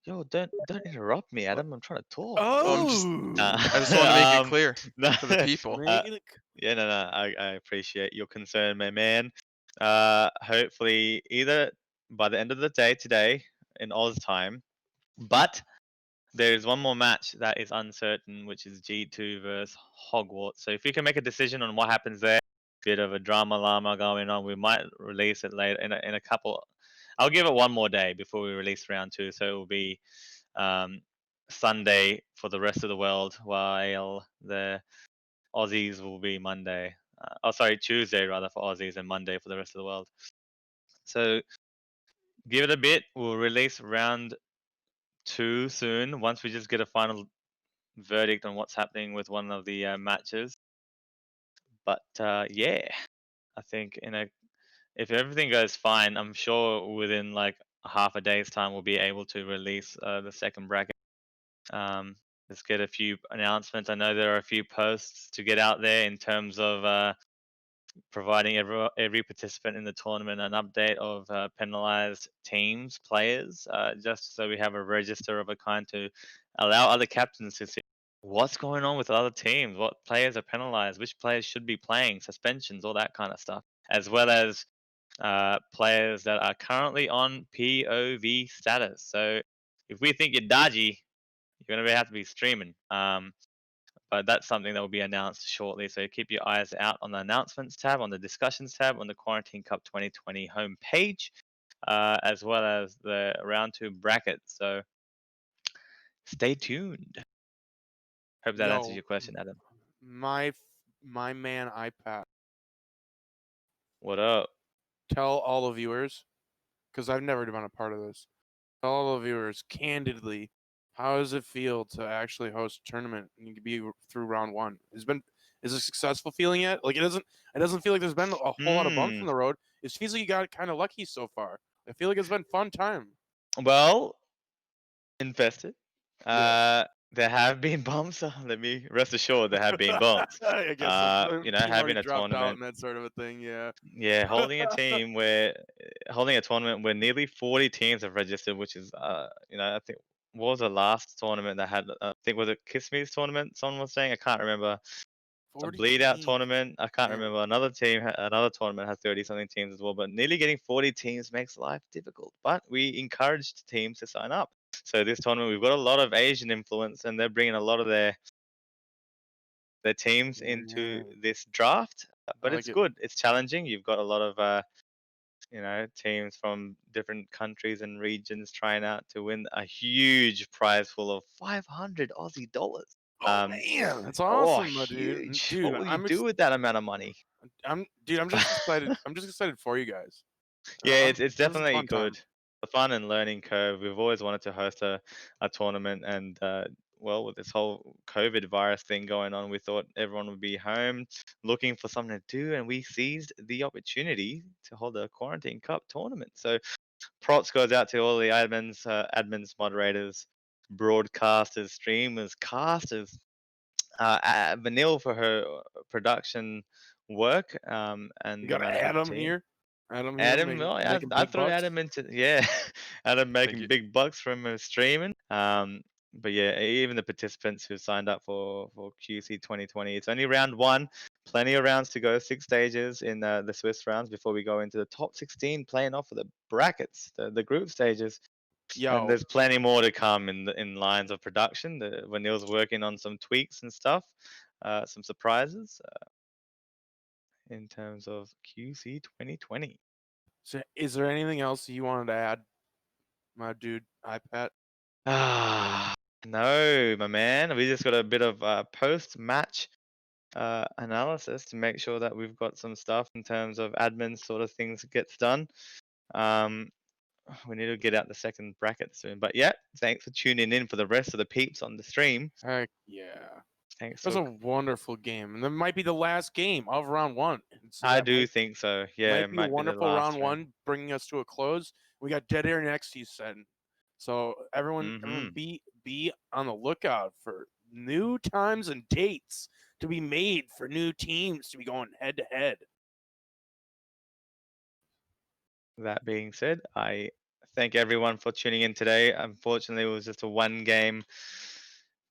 Yo, don't interrupt me, Adam. I'm trying to talk.
I just want to make it clear for the people.
Yeah, no, I appreciate your concern, my man. Hopefully, either by the end of the day today in Oz time, but there is one more match that is uncertain, which is G2 versus Hogwarts. So if you can make a decision on what happens there, bit of a drama llama going on, we might release it later in a couple. I'll give it one more day before we release round 2, so it will be Sunday for the rest of the world, while the Aussies will be Monday. Tuesday rather for Aussies and Monday for the rest of the world. So give it a bit. We'll release round 2 soon once we just get a final verdict on what's happening with one of the matches. But yeah, I think if everything goes fine, I'm sure within like half a day's time we'll be able to release the second bracket. Let's get a few announcements. I know there are a few posts to get out there in terms of providing every participant in the tournament an update of penalized teams, players, just so we have a register of a kind to allow other captains to see what's going on with other teams, what players are penalized, which players should be playing, suspensions, all that kind of stuff, as well as players that are currently on POV status. So if we think you're dodgy, you're going to have to be streaming. But that's something that will be announced shortly. So keep your eyes out on the announcements tab, on the discussions tab, on the Quarantine Cup 2020 homepage, as well as the round 2 brackets. So stay tuned. Hope that answers your question, Adam.
My man iPad.
What up?
Tell all the viewers, because I've never been a part of this. Tell all the viewers candidly, how does it feel to actually host a tournament and you can be through round 1? Is it successful feeling yet? Like it doesn't feel like there's been a whole lot of bumps in the road. It feels like you got kind of lucky so far. I feel like it's been fun time.
Well, invested. There have been bumps. Let me rest assured there have been bumps.
I guess
having a tournament
and that sort of a thing. Yeah.
Yeah, holding a tournament where nearly 40 teams have registered, which is I think what was the last tournament that had I think was it Kiss Me's tournament? Someone was saying, I can't remember. A bleed out tournament. I can't remember. Another tournament has 30 something teams as well, but nearly getting 40 teams makes life difficult. But we encouraged teams to sign up. So this tournament, we've got a lot of Asian influence, and they're bringing a lot of their teams into this draft. but
like
it's
it.
good. It's challenging. You've got a lot of you know, teams from different countries and regions trying out to win a huge prize pool of 500 Aussie dollars.
Oh man, that's
Oh,
awesome, my dude.
huge!
Dude,
What will you do with that amount of money?
I'm just excited. I'm just excited for you guys.
Yeah, it's
This is a
definitely
fun time.
good. The fun and learning curve. We've always wanted to host a tournament, and well, with this whole COVID virus thing going on, we thought everyone would be home looking for something to do, and we seized the opportunity to hold a Quarantine Cup tournament. So props goes out to all the admins, moderators, broadcasters, streamers, casters, Vanille for her production work, and
You
the
got
management
Adam
team.
here. Adam here
Adam,
making
well, yeah,
making
I
big
threw
bucks.
Adam into yeah, Adam making
you.
big bucks from streaming. But yeah, even the participants who signed up for QC 2020, it's only round one. Plenty of rounds to go. 6 stages in the Swiss rounds before we go into the top 16, playing off for the brackets, the group stages. And
Yo,
there's plenty more to come in lines of production. Vanille's working on some tweaks and stuff, some surprises in terms of QC 2020.
so is there anything else you wanted to add, my dude, iPad?
Ah, no, my man. We just got a bit of post-match analysis to make sure that we've got some stuff in terms of admin sort of things gets done. We need to get out the second bracket soon. But yeah, thanks for tuning in for the rest of the peeps on the stream.
Heck yeah.
Thanks
It was
for.
a wonderful game, and that might be the last game of round one. And so
I
that
do
might,
think so. Yeah,
might
it
be a
might be the
wonderful
last
round
round.
one, bringing us to a close. We got Dead Air next season, so everyone
Mm-hmm.
be on the lookout for new times and dates to be made for new teams to be going head to head.
That being said, I thank everyone for tuning in today. Unfortunately, it was just a 1-game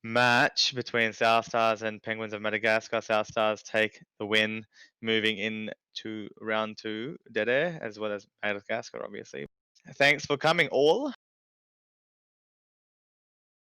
match between South Stars and Penguins of Madagascar. South Stars take the win, moving into round 2, Dead Air, as well as Madagascar, obviously. Thanks for coming, all.